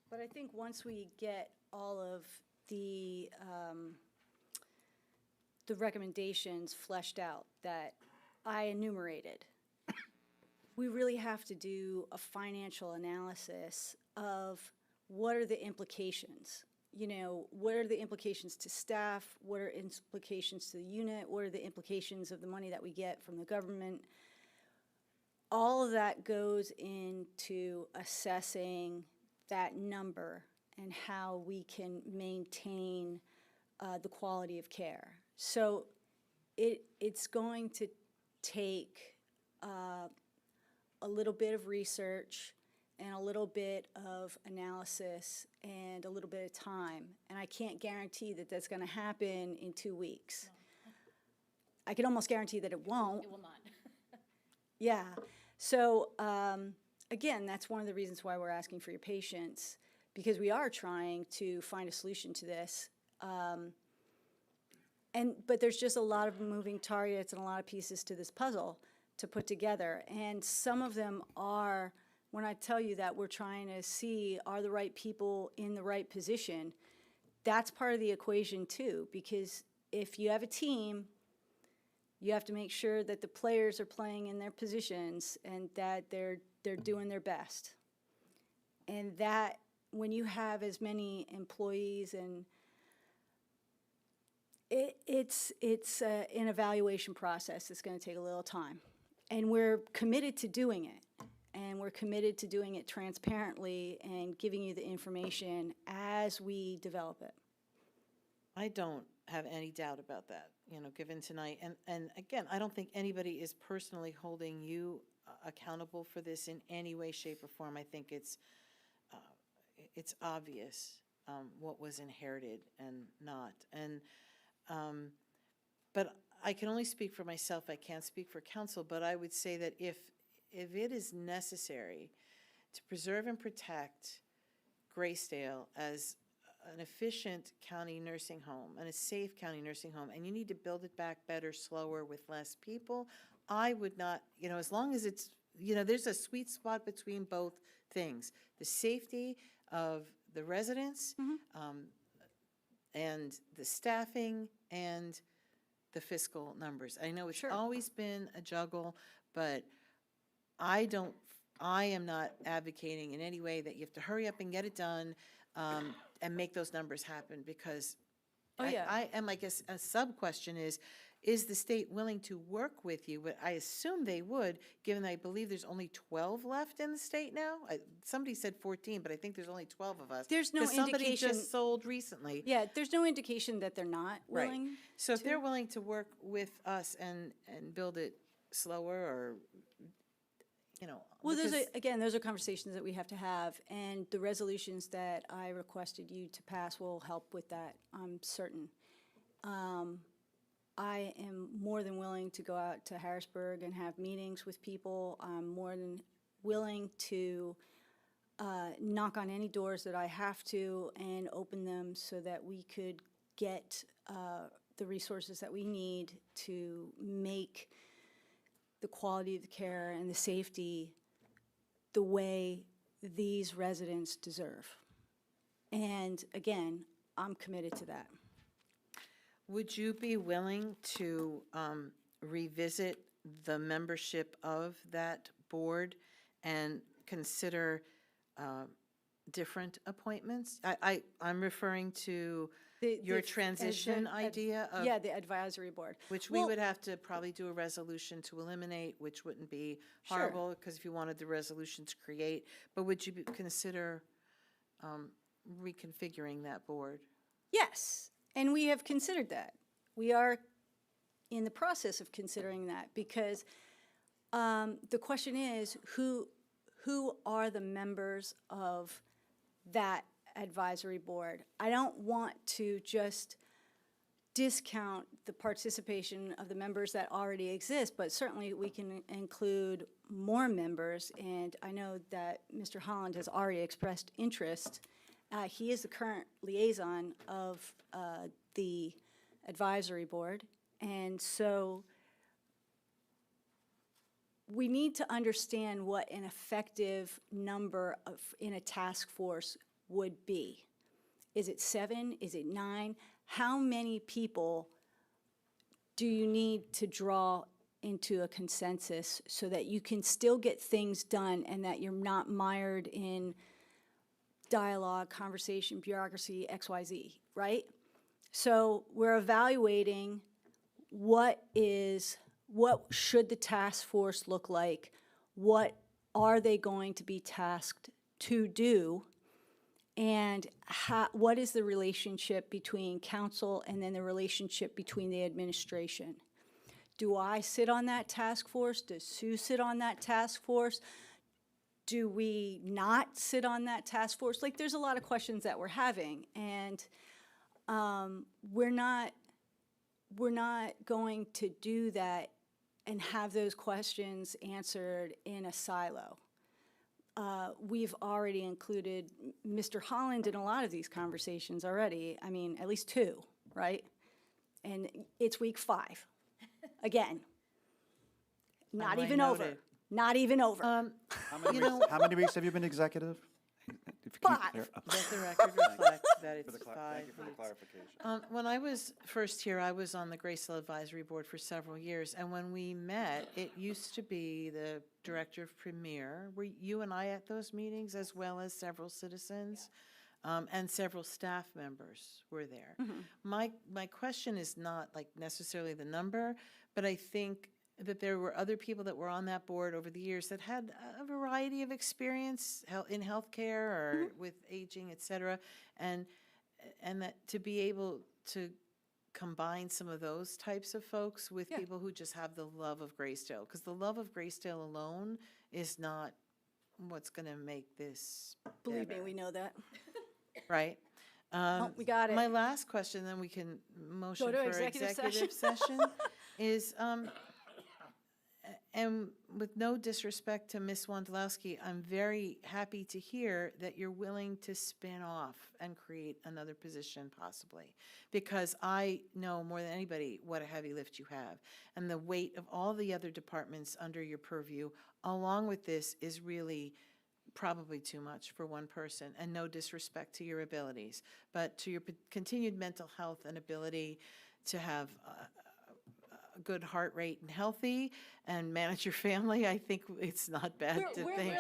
But I think once we get all of the recommendations fleshed out that I enumerated, we really have to do a financial analysis of what are the implications. What are the implications to staff? What are implications to the unit? What are the implications of the money that we get from the government? All of that goes into assessing that number and how we can maintain the quality of care. So it's going to take a little bit of research and a little bit of analysis and a little bit of time. And I can't guarantee that that's going to happen in 2 weeks. I can almost guarantee that it won't.
It will not.
Yeah. So, again, that's one of the reasons why we're asking for your patience, because we are trying to find a solution to this. But there's just a lot of moving targets and a lot of pieces to this puzzle to put together. And some of them are, when I tell you that we're trying to see are the right people in the right position, that's part of the equation too, because if you have a team You have to make sure that the players are playing in their positions and that they're doing their best. And that, when you have as many employees, and it's an evaluation process that's going to take a little time. And we're committed to doing it. And we're committed to doing it transparently and giving you the information as we develop it.
I don't have any doubt about that, given tonight. And again, I don't think anybody is personally holding you accountable for this in any way, shape, or form. I think it's obvious what was inherited and not. And but I can only speak for myself. I can't speak for council. But I would say that if it is necessary to preserve and protect Gracedale as an efficient county nursing home and a safe county nursing home, and you need to build it back better, slower, with less people, I would not, as long as it's, there's a sweet spot between both things. The safety of the residents, and the staffing, and the fiscal numbers. I know it's always been a juggle, but I am not advocating in any way that you have to hurry up and get it done, and make those numbers happen, because I guess a sub-question is the state willing to work with you? But I assume they would, given that I believe there's only 12 left in the state now. Somebody said 14, but I think there's only 12 of us.
There's no
'Cause somebody
indication-
just sold recently.
Yeah, there's no indication that they're not
Right.
willing.
So if they're willing to work with us and build it slower, or,
Well,
because-
those are conversations that we have to have, and the resolutions that I requested you to pass will help with that, I'm certain. I am more than willing to go out to Harrisburg and have meetings with people. I'm more than willing to knock on any doors that I have to and open them so that we could get the resources that we need to make the quality of the care and the safety the way these residents deserve. And again, I'm committed to that.
Would you be willing to revisit the membership of that board and consider different appointments? I'm referring to your transition idea of.
Yeah, the advisory board.
Which we would have to probably do a resolution to eliminate, which wouldn't be horrible, because if you wanted the resolution to create, but would you consider reconfiguring that board?
Yes, and we have considered that. We are in the process of considering that, because the question is, who are the members of that advisory board? I don't want to just discount the participation of the members that already exist, but certainly we can include more members, and I know that Mr. Holland has already expressed interest. He is the current liaison of the advisory board, and so we need to understand what an effective number in a task force would be. Is it 7? Is it 9? How many people do you need to draw into a consensus so that you can still get things done and that you're not mired in dialogue, conversation, bureaucracy, XYZ, right? So we're evaluating what should the task force look like? What are they going to be tasked to do? And what is the relationship between council and then the relationship between the administration? Do I sit on that task force? Does Sue sit on that task force? Do we not sit on that task force? Like, there's a lot of questions that we're having, and we're not going to do that and have those questions answered in a silo. We've already included Mr. Holland in a lot of these conversations already. I mean, at least 2, right? And it's week 5. Again. Not
Timeline
even over.
noted.
Not even over.
How many weeks have you been executive? If you keep
Five.
there-
Let the record reflect that
For the
it's
cla-
5
Thank you for the
weeks.
clarification.
When I was first here, I was on the Gracedale Advisory Board for several years, and when we met, it used to be the Director of Premier. Were you and I at those meetings, as well as several citizens? And several staff members were there. My question is not like necessarily the number, but I think that there were other people that were on that board over the years that had a variety of experience in healthcare or with aging, et cetera, and that to be able to combine some of those types of folks with
Yeah.
people who just have the love of Gracedale, because the love of Gracedale alone is not what's going to make this
Believe me,
better,
we know that.
right?
Oh, we got it.
My last question, then we can motion
to
for
executive
executive session, is, and with no disrespect to Ms. Wondolowski, I'm very happy to hear that you're willing to spin off and create another position possibly, because I know more than anybody what a heavy lift you have. And the weight of all the other departments under your purview, along with this, is really probably too much for one person, and no disrespect to your abilities, but to your continued mental health and ability to have a good heart rate and healthy and manage your family, I think it's not bad to
We're
think.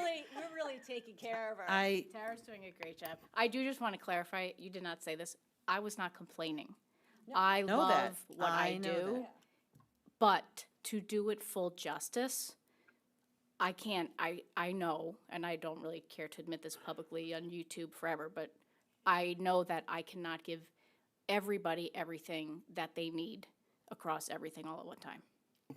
really taking care of our.
Tara's doing a great job. I do just want to clarify, you did not say this. I was not complaining. I
Know that.
love what I
know
do,
that.
but to do it full justice, I can't, I know, and I don't really care to admit this publicly on YouTube forever, but I know that I cannot give everybody everything that they need across everything all at one time.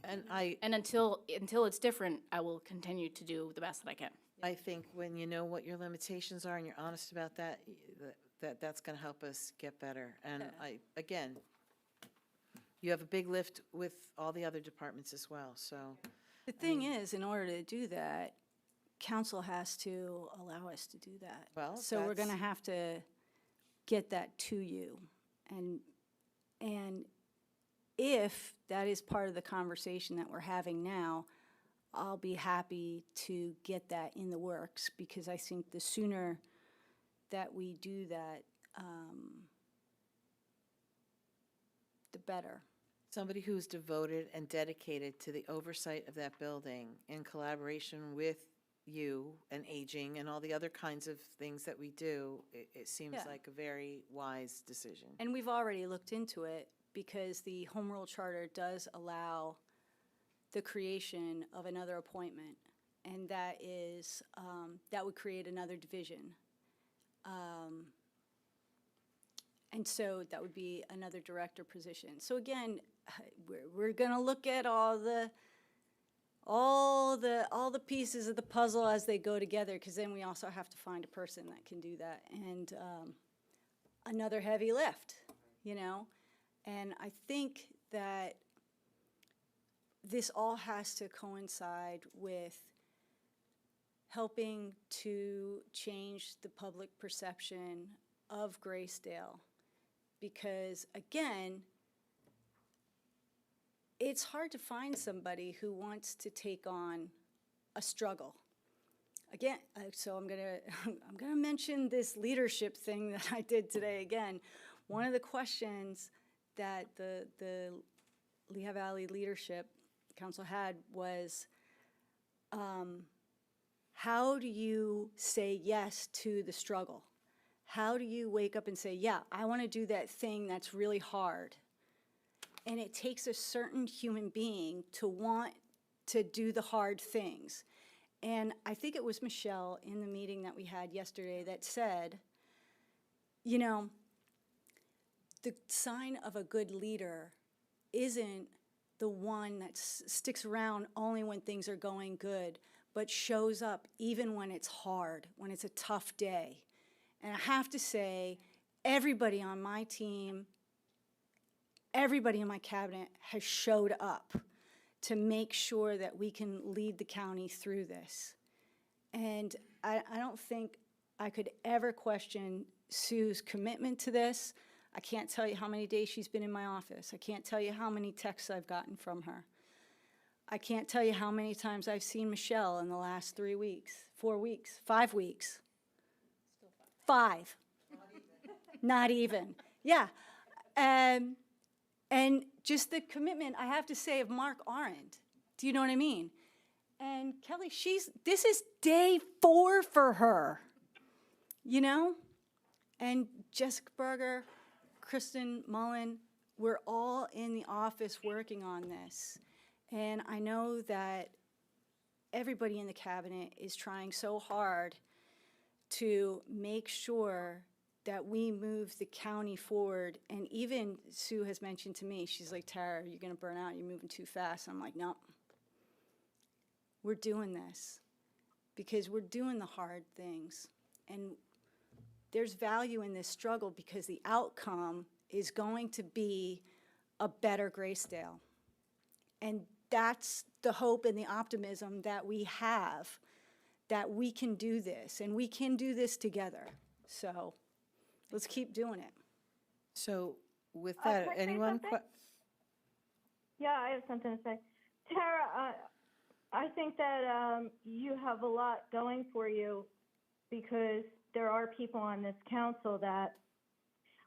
And until it's different, I will continue to do the best that I can.
I think when you know what your limitations are and you're honest about that, that's going to help us get better. And again, you have a big lift with all the other departments as well, so.
The thing is, in order to do that, council has to allow us to do that.
Well,
So we're gonna
that's-
have to get that to you. And if that is part of the conversation that we're having now, I'll be happy to get that in the works, because I think the sooner that we do that, the better.
Somebody who's devoted and dedicated to the oversight of that building in collaboration with you and aging and all the other kinds of things that we do, it seems
Yeah.
like a very wise decision.
And we've already looked into it, because the Home Rule Charter does allow the creation of another appointment, and that is, that would create another division. And so that would be another director position. So again, we're gonna look at all the pieces of the puzzle as they go together, because then we also have to find a person that can do that, and another heavy lift, you know? And I think that this all has to coincide with helping to change the public perception of Gracedale. Because again, it's hard to find somebody who wants to take on a struggle. Again, so I'm gonna mention this leadership thing that I did today again. One of the questions that the Lehigh Valley Leadership Council had was, how do you say yes to the struggle? How do you wake up and say, yeah, I want to do that thing that's really hard? And it takes a certain human being to want to do the hard things. And I think it was Michelle in the meeting that we had yesterday that said, you know, the sign of a good leader isn't the one that sticks around only when things are going good, but shows up even when it's hard, when it's a tough day. And I have to say, everybody on my team, everybody in my cabinet has showed up to make sure that we can lead the county through this. And I don't think I could ever question Sue's commitment to this. I can't tell you how many days she's been in my office. I can't tell you how many texts I've gotten from her. I can't tell you how many times I've seen Michelle in the last 3 weeks, 4 weeks, 5 weeks. 5. Not even. Yeah. And just the commitment, I have to say, of Mark Arendt. Do you know what I mean? And Kelly, this is day 4 for her, you know? And Jessica Berger, Kristen Mullen, we're all in the office working on this. And I know that everybody in the cabinet is trying so hard to make sure that we move the county forward. And even Sue has mentioned to me, she's like, Tara, you're gonna burn out, you're moving too fast. I'm like, no. We're doing this because we're doing the hard things. And there's value in this struggle because the outcome is going to be a better Gracedale. And that's the hope and the optimism that we have, that we can do this, and we can do this together. So let's keep doing it.
So with
Can
that,
I say
anyone?
something? Yeah, I have something to say. Tara, I think that you have a lot going for you because there are people on this council that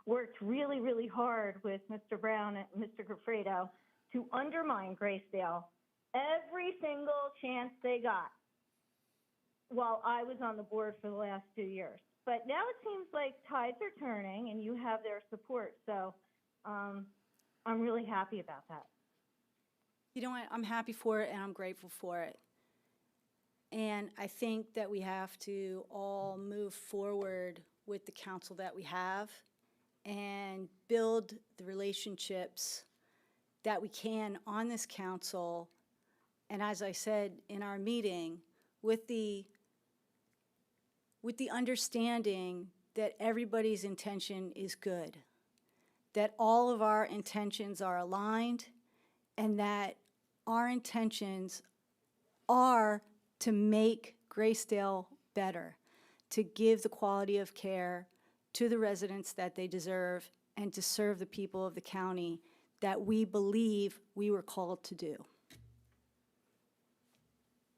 worked really, really hard with Mr. Brown and Mr. Gracedale to undermine Gracedale every single chance they got while I was on the board for the last 2 years. But now it seems like tides are turning and you have their support. So I'm really happy about that.
You know what? I'm happy for it and I'm grateful for it. And I think that we have to all move forward with the council that we have and build the relationships that we can on this council. And as I said in our meeting, with the understanding that everybody's intention is good, that all of our intentions are aligned, and that our intentions are to make Gracedale better, to give the quality of care to the residents that they deserve, and to serve the people of the county that we believe we were called to do.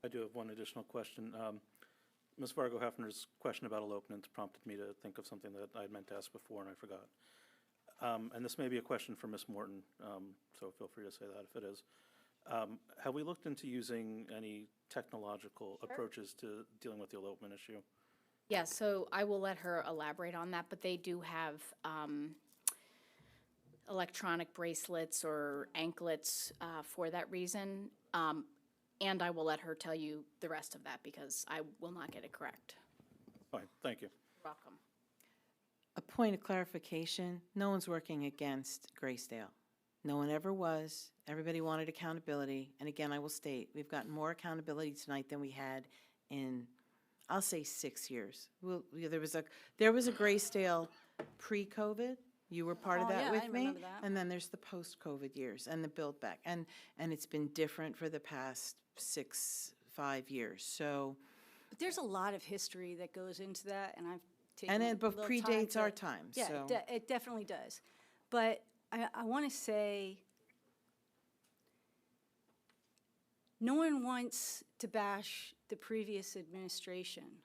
I do have one additional question. Ms. Vargo Hefner's question about elopements prompted me to think of something that I had meant to ask before and I forgot. And this may be a question for Ms. Morton, so feel free to say that if it is. Have we looked into using any technological approaches to dealing with the elopement issue?
Yeah, so I will let her elaborate on that, but they do have electronic bracelets or anklets for that reason. And I will let her tell you the rest of that because I will not get it correct.
Fine, thank you.
You're welcome.
A point of clarification, no one's working against Gracedale. No one ever was. Everybody wanted accountability. And again, I will state, we've gotten more accountability tonight than we had in, I'll say, 6 years. There was a Gracedale pre-COVID. You were part of
Oh,
that
yeah,
with
I
me.
remember that.
And then there's the post-COVID years and the build back. And it's been different for the past 5 years. So,
But there's a lot of history that goes into that, and I've taken
and
a
it both
little time
predates our
to-
time,
Yeah,
so.
it definitely does. But I want to say, no one wants to bash the previous administration.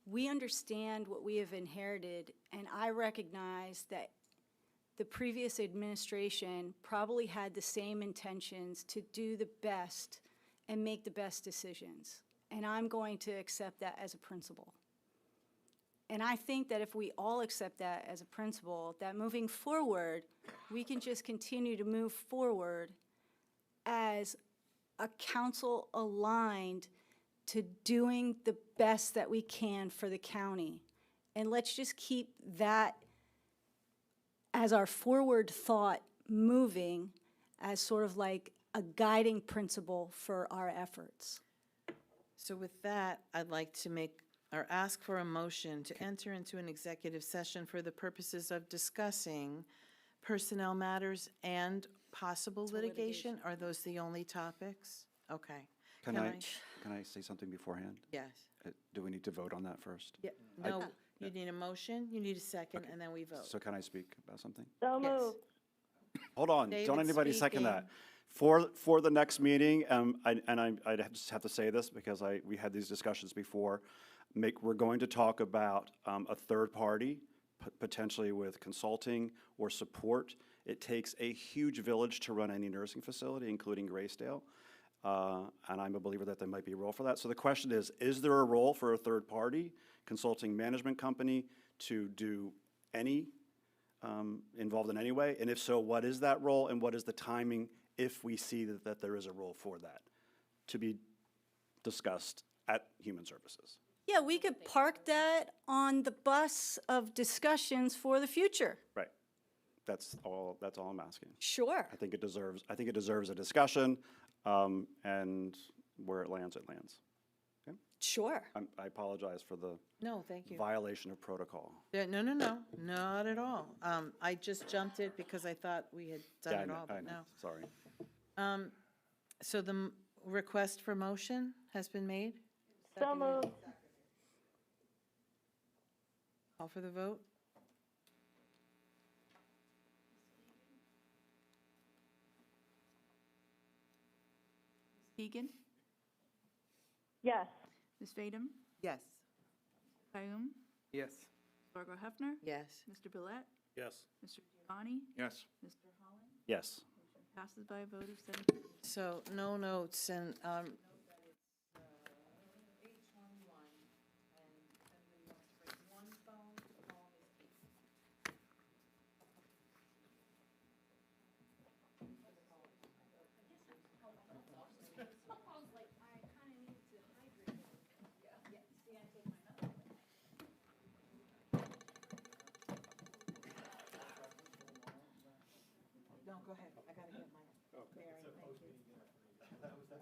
We understand what we have inherited, and I recognize that the previous administration probably had the same intentions to do the best and make the best decisions. And I'm going to accept that as a principle. And I think that if we all accept that as a principle, that moving forward, we can just continue to move forward as a council aligned to doing the best that we can for the county. And let's just keep that as our forward thought moving as sort of like a guiding principle for our efforts.
So with that, I'd like to make or ask for a motion to enter into an executive session for the purposes of discussing personnel matters and possible litigation. Are those the only topics? Okay.
Can I say something beforehand?
Yes.
Do we need to vote on that first?
Yeah. No, you need a motion, you need a second, and then we vote.
So can I speak about something?
So
Yes.
moved.
Hold on,
David
don't anybody second that.
speaking.
For the next meeting, I just have to say this because we had these discussions before. we're going to talk about a third party, potentially with consulting or support. It takes a huge village to run any nursing facility, including Gracedale. And I'm a believer that there might be a role for that. So the question is there a role for a third party consulting management company to do any, involved in any way? And if so, what is that role and what is the timing if we see that there is a role for that to be discussed at Human Services?
Yeah, we could park that on the bus of discussions for the future.
Right. That's all I'm asking.
Sure.
I think it deserves a discussion, and where it lands, it lands. Okay?
Sure.
I apologize for the
No, thank you.
violation of protocol.
No, not at all. I just jumped it because I thought we had
Yeah,
done
I
it
know,
all,
I
but
know.
no.
Sorry.
So the request for motion has been made?
So moved.
Call for the vote?
Keegan,
Yes.
Ms. Vadum,
Yes.
Fayum,
Yes.
Fargo Hefner,
Yes.
Mr. Billet,
Yes.
Mr. Giovanni,
Yes.
Mr. Holland,
Yes.
passes by a vote of 7.
So no notes and, no, go ahead. I gotta get my bearing. Thank you.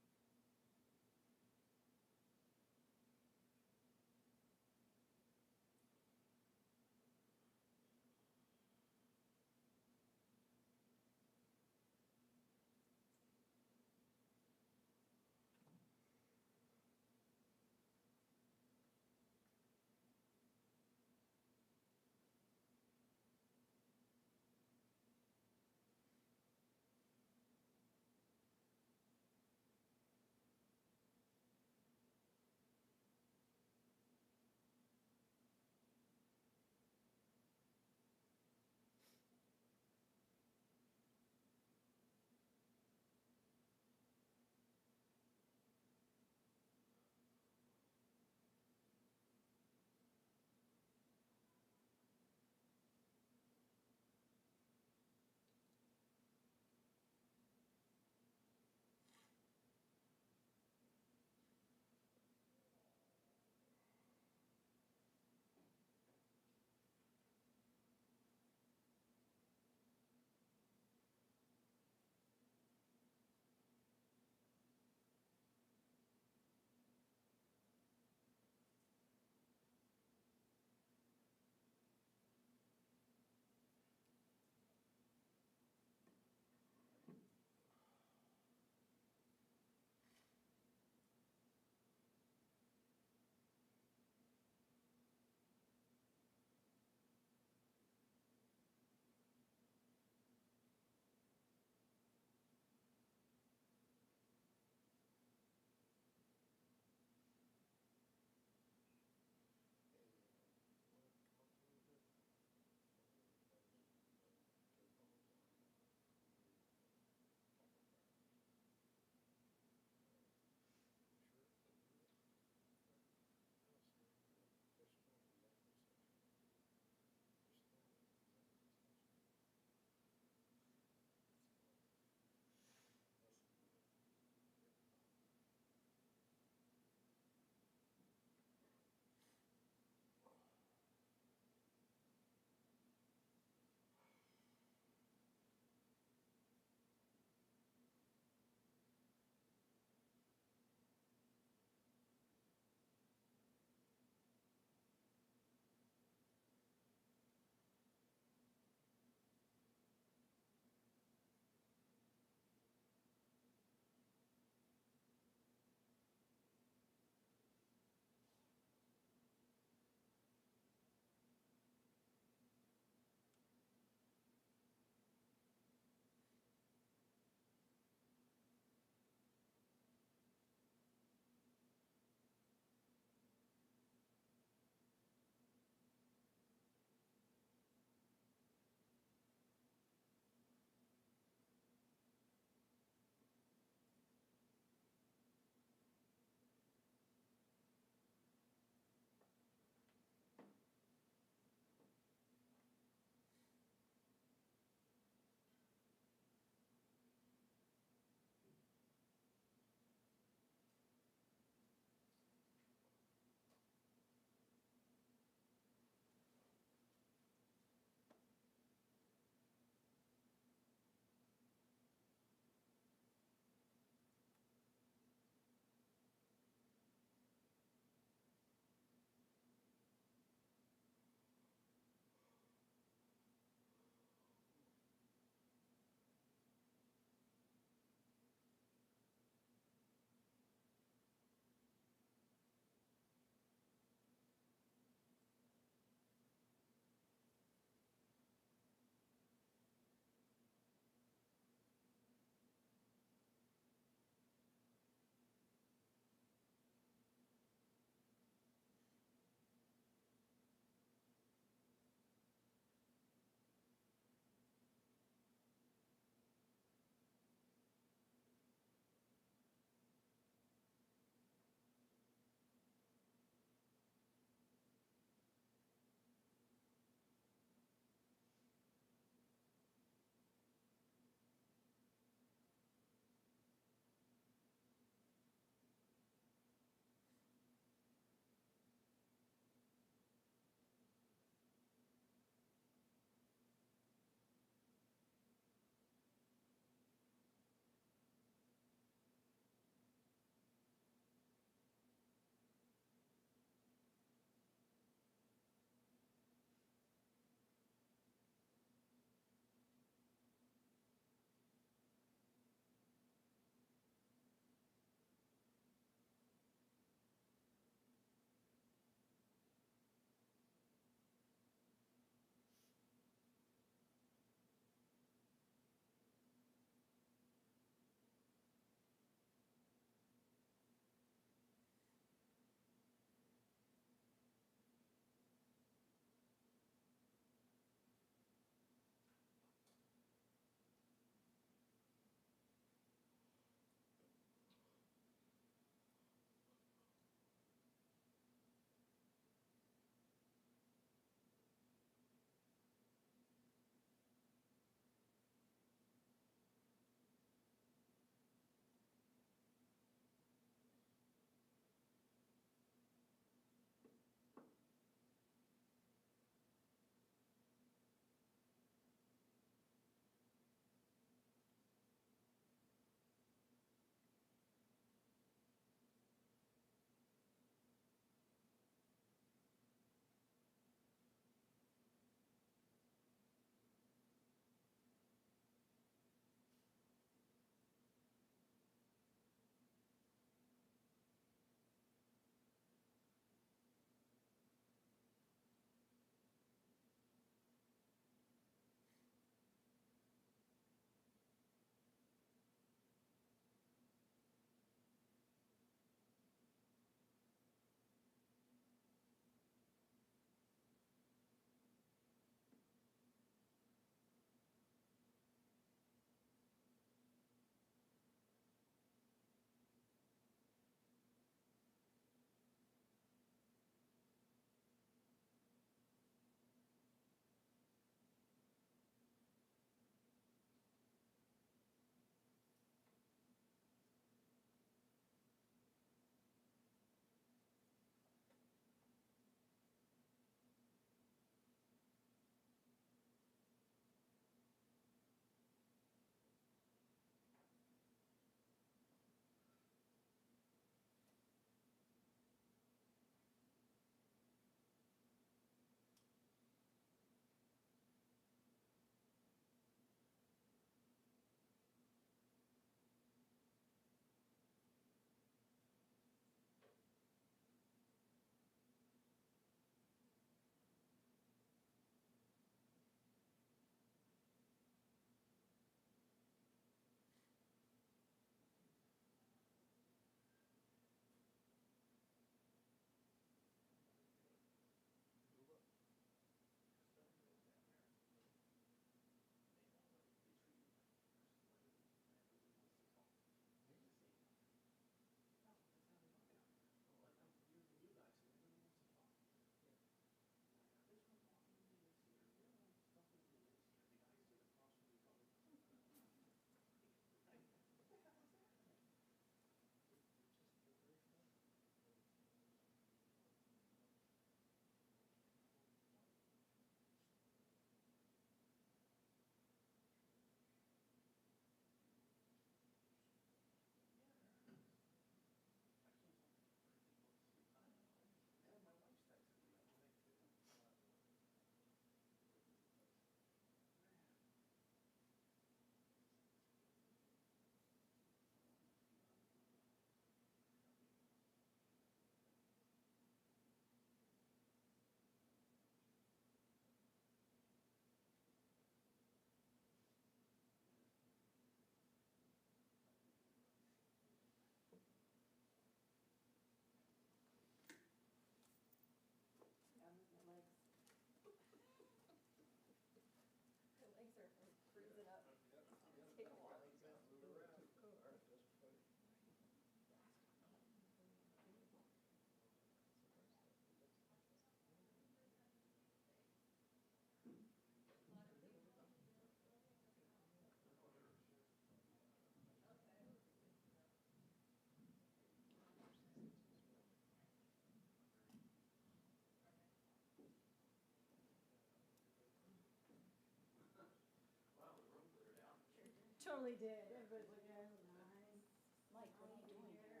totally did. Everybody's like, yeah, nice.
Mike, what are you doing here?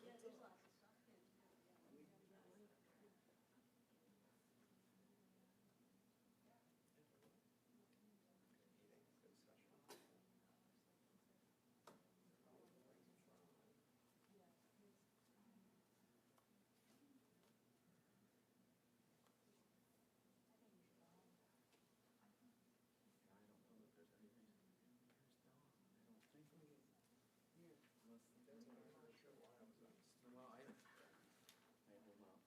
Yeah, there's lots of stuff.
Well, I will not touch that one because I don't know.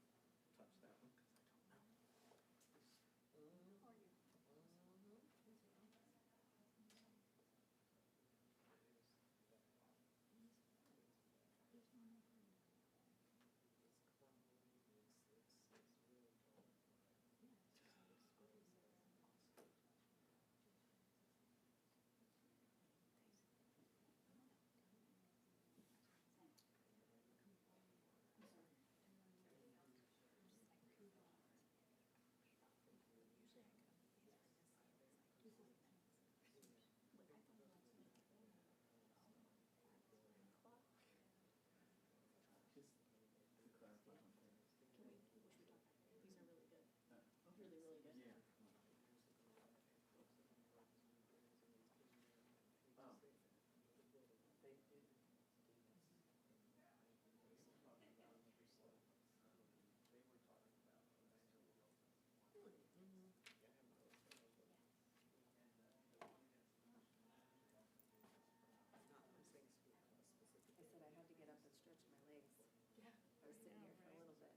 Just to clarify one thing.
These are really good. Really, really good.
Yeah. Oh. They did. They were talking about.
I said I had to get up and stretch my legs. Yeah. I was sitting here for a little bit.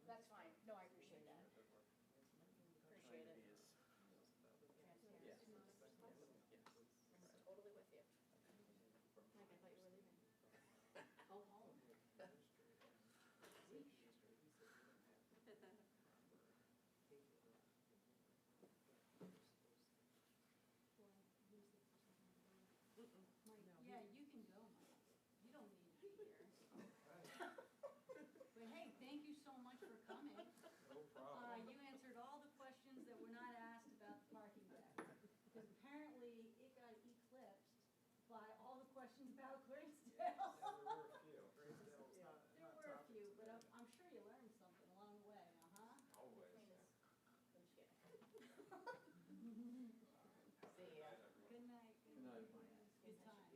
That's fine. No, I appreciate that. Appreciate it.
Yes.
Totally with you. Mike, I thought you were leaving. Go home.
Yeah, you can go, Mike. You don't need to be here. But hey, thank you so much for coming.
No problem.
You answered all the questions that were not asked about the parking deck. Because apparently it got eclipsed by all the questions about Gracedale.
There were a few.
There were a few, but I'm sure you learned something along the way, uh-huh.
Always.
I'm just kidding.
See ya. Good night.
Good night.
Good time.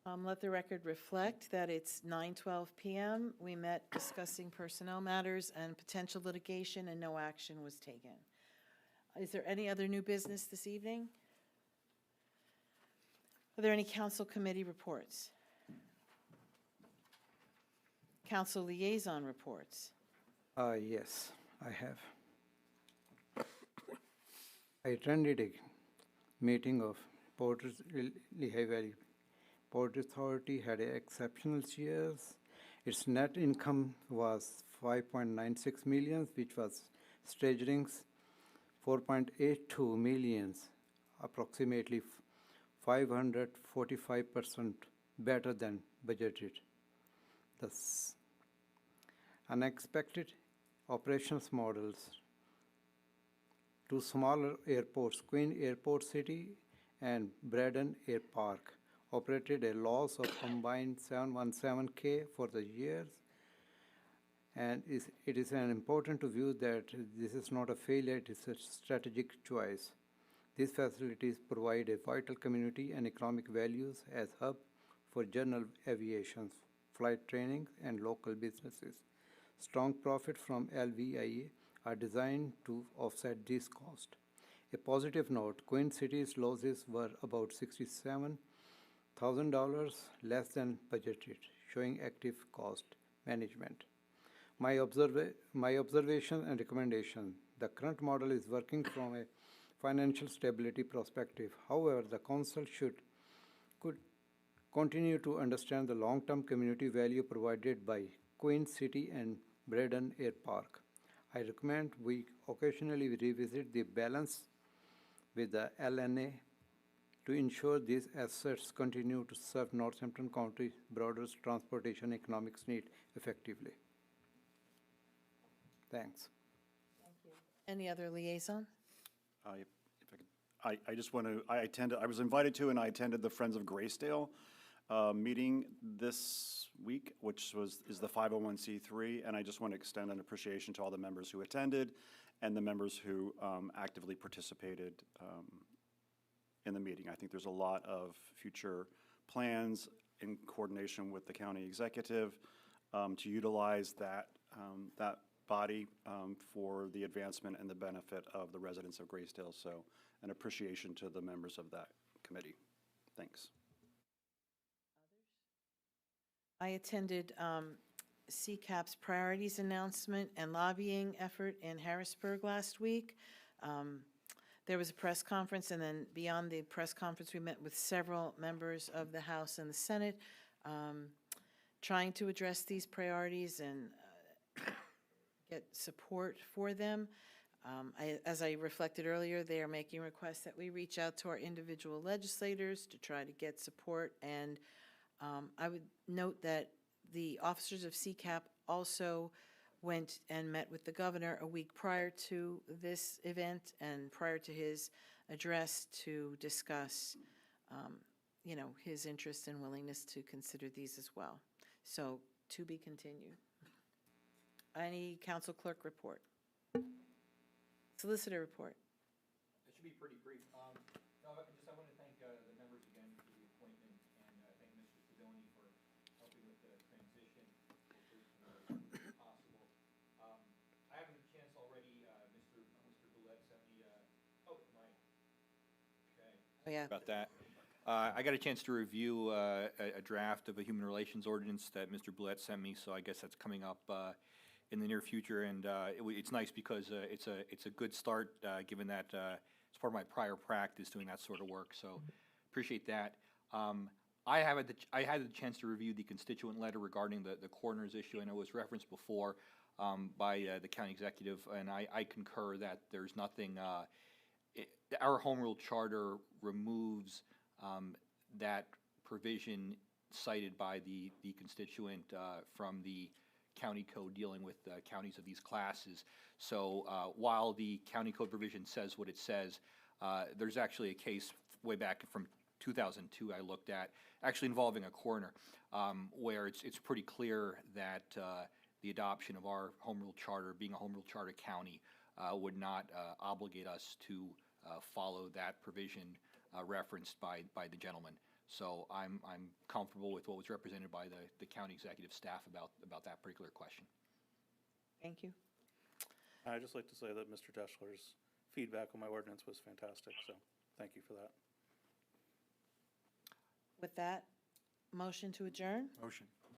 Let the record reflect that it's 9:12 PM. We met discussing personnel matters and potential litigation, and no action was taken. Is there any other new business this evening? Are there any council committee reports? Council liaison reports?
Yes, I have. I attended a meeting of Porter's Lehigh Valley Port Authority, had exceptional years. Its net income was 5.96 million, which was staggering 4.82 millions, approximately 545% better than budgeted. Thus, unexpected operations models. Two smaller airports, Queen Airport City and Braden Air Park, operated a loss of combined 717K for the years. And it is an important to view that this is not a failure, it is a strategic choice. These facilities provide a vital community and economic values as hub for general aviation, flight training, and local businesses. Strong profit from LVIA are designed to offset this cost. A positive note, Queen City's losses were about $67,000 less than budgeted, showing active cost management. My observation and recommendation, the current model is working from a financial stability perspective. However, the council could continue to understand the long-term community value provided by Queen City and Braden Air Park. I recommend we occasionally revisit the balance with the LNA to ensure these assets continue to serve Northampton County broader transportation economics need effectively. Thanks.
Any other liaison?
I just want to, I was invited to and I attended the Friends of Gracedale meeting this week, which is the 501c3, and I just want to extend an appreciation to all the members who attended and the members who actively participated in the meeting. I think there's a lot of future plans in coordination with the county executive to utilize that body for the advancement and the benefit of the residents of Gracedale. So an appreciation to the members of that committee. Thanks.
I attended CCAP's priorities announcement and lobbying effort in Harrisburg last week. There was a press conference, and then beyond the press conference, we met with several members of the House and the Senate, trying to address these priorities and get support for them. As I reflected earlier, they are making requests that we reach out to our individual legislators to try to get support. And I would note that the officers of CCAP also went and met with the governor a week prior to this event and prior to his address to discuss, his interest and willingness to consider these as well. So, to be continued. Any council clerk report? Solicitor report.
It should be pretty brief. I want to thank the members again for the appointment, and thank Mr. Sidoni for helping with the transition as possible. I haven't had a chance already. Mr. Boulette sent me. Okay.
Oh, yeah.
About that. I got a chance to review a draft of a human relations ordinance that Mr. Boulette sent me, so I guess that's coming up in the near future, and it's nice because it's a good start, given that it's part of my prior practice doing that sort of work. So appreciate that. I had the chance to review the constituent letter regarding the coroner's issue, and it was referenced before by the county executive, and I concur that there's nothing. Our home rule charter removes that provision cited by the constituent from the county code dealing with counties of these classes. So while the county code provision says what it says, there's actually a case way back from 2002 I looked at, actually involving a coroner, where it's pretty clear that the adoption of our home rule charter, being a home rule charter county, would not obligate us to follow that provision referenced by the gentleman. So I'm comfortable with what was represented by the county executive staff about that particular question.
Thank you.
I'd just like to say that Mr. Deschler's feedback on my ordinance was fantastic, so thank you for that.
With that, motion to adjourn?
Motion.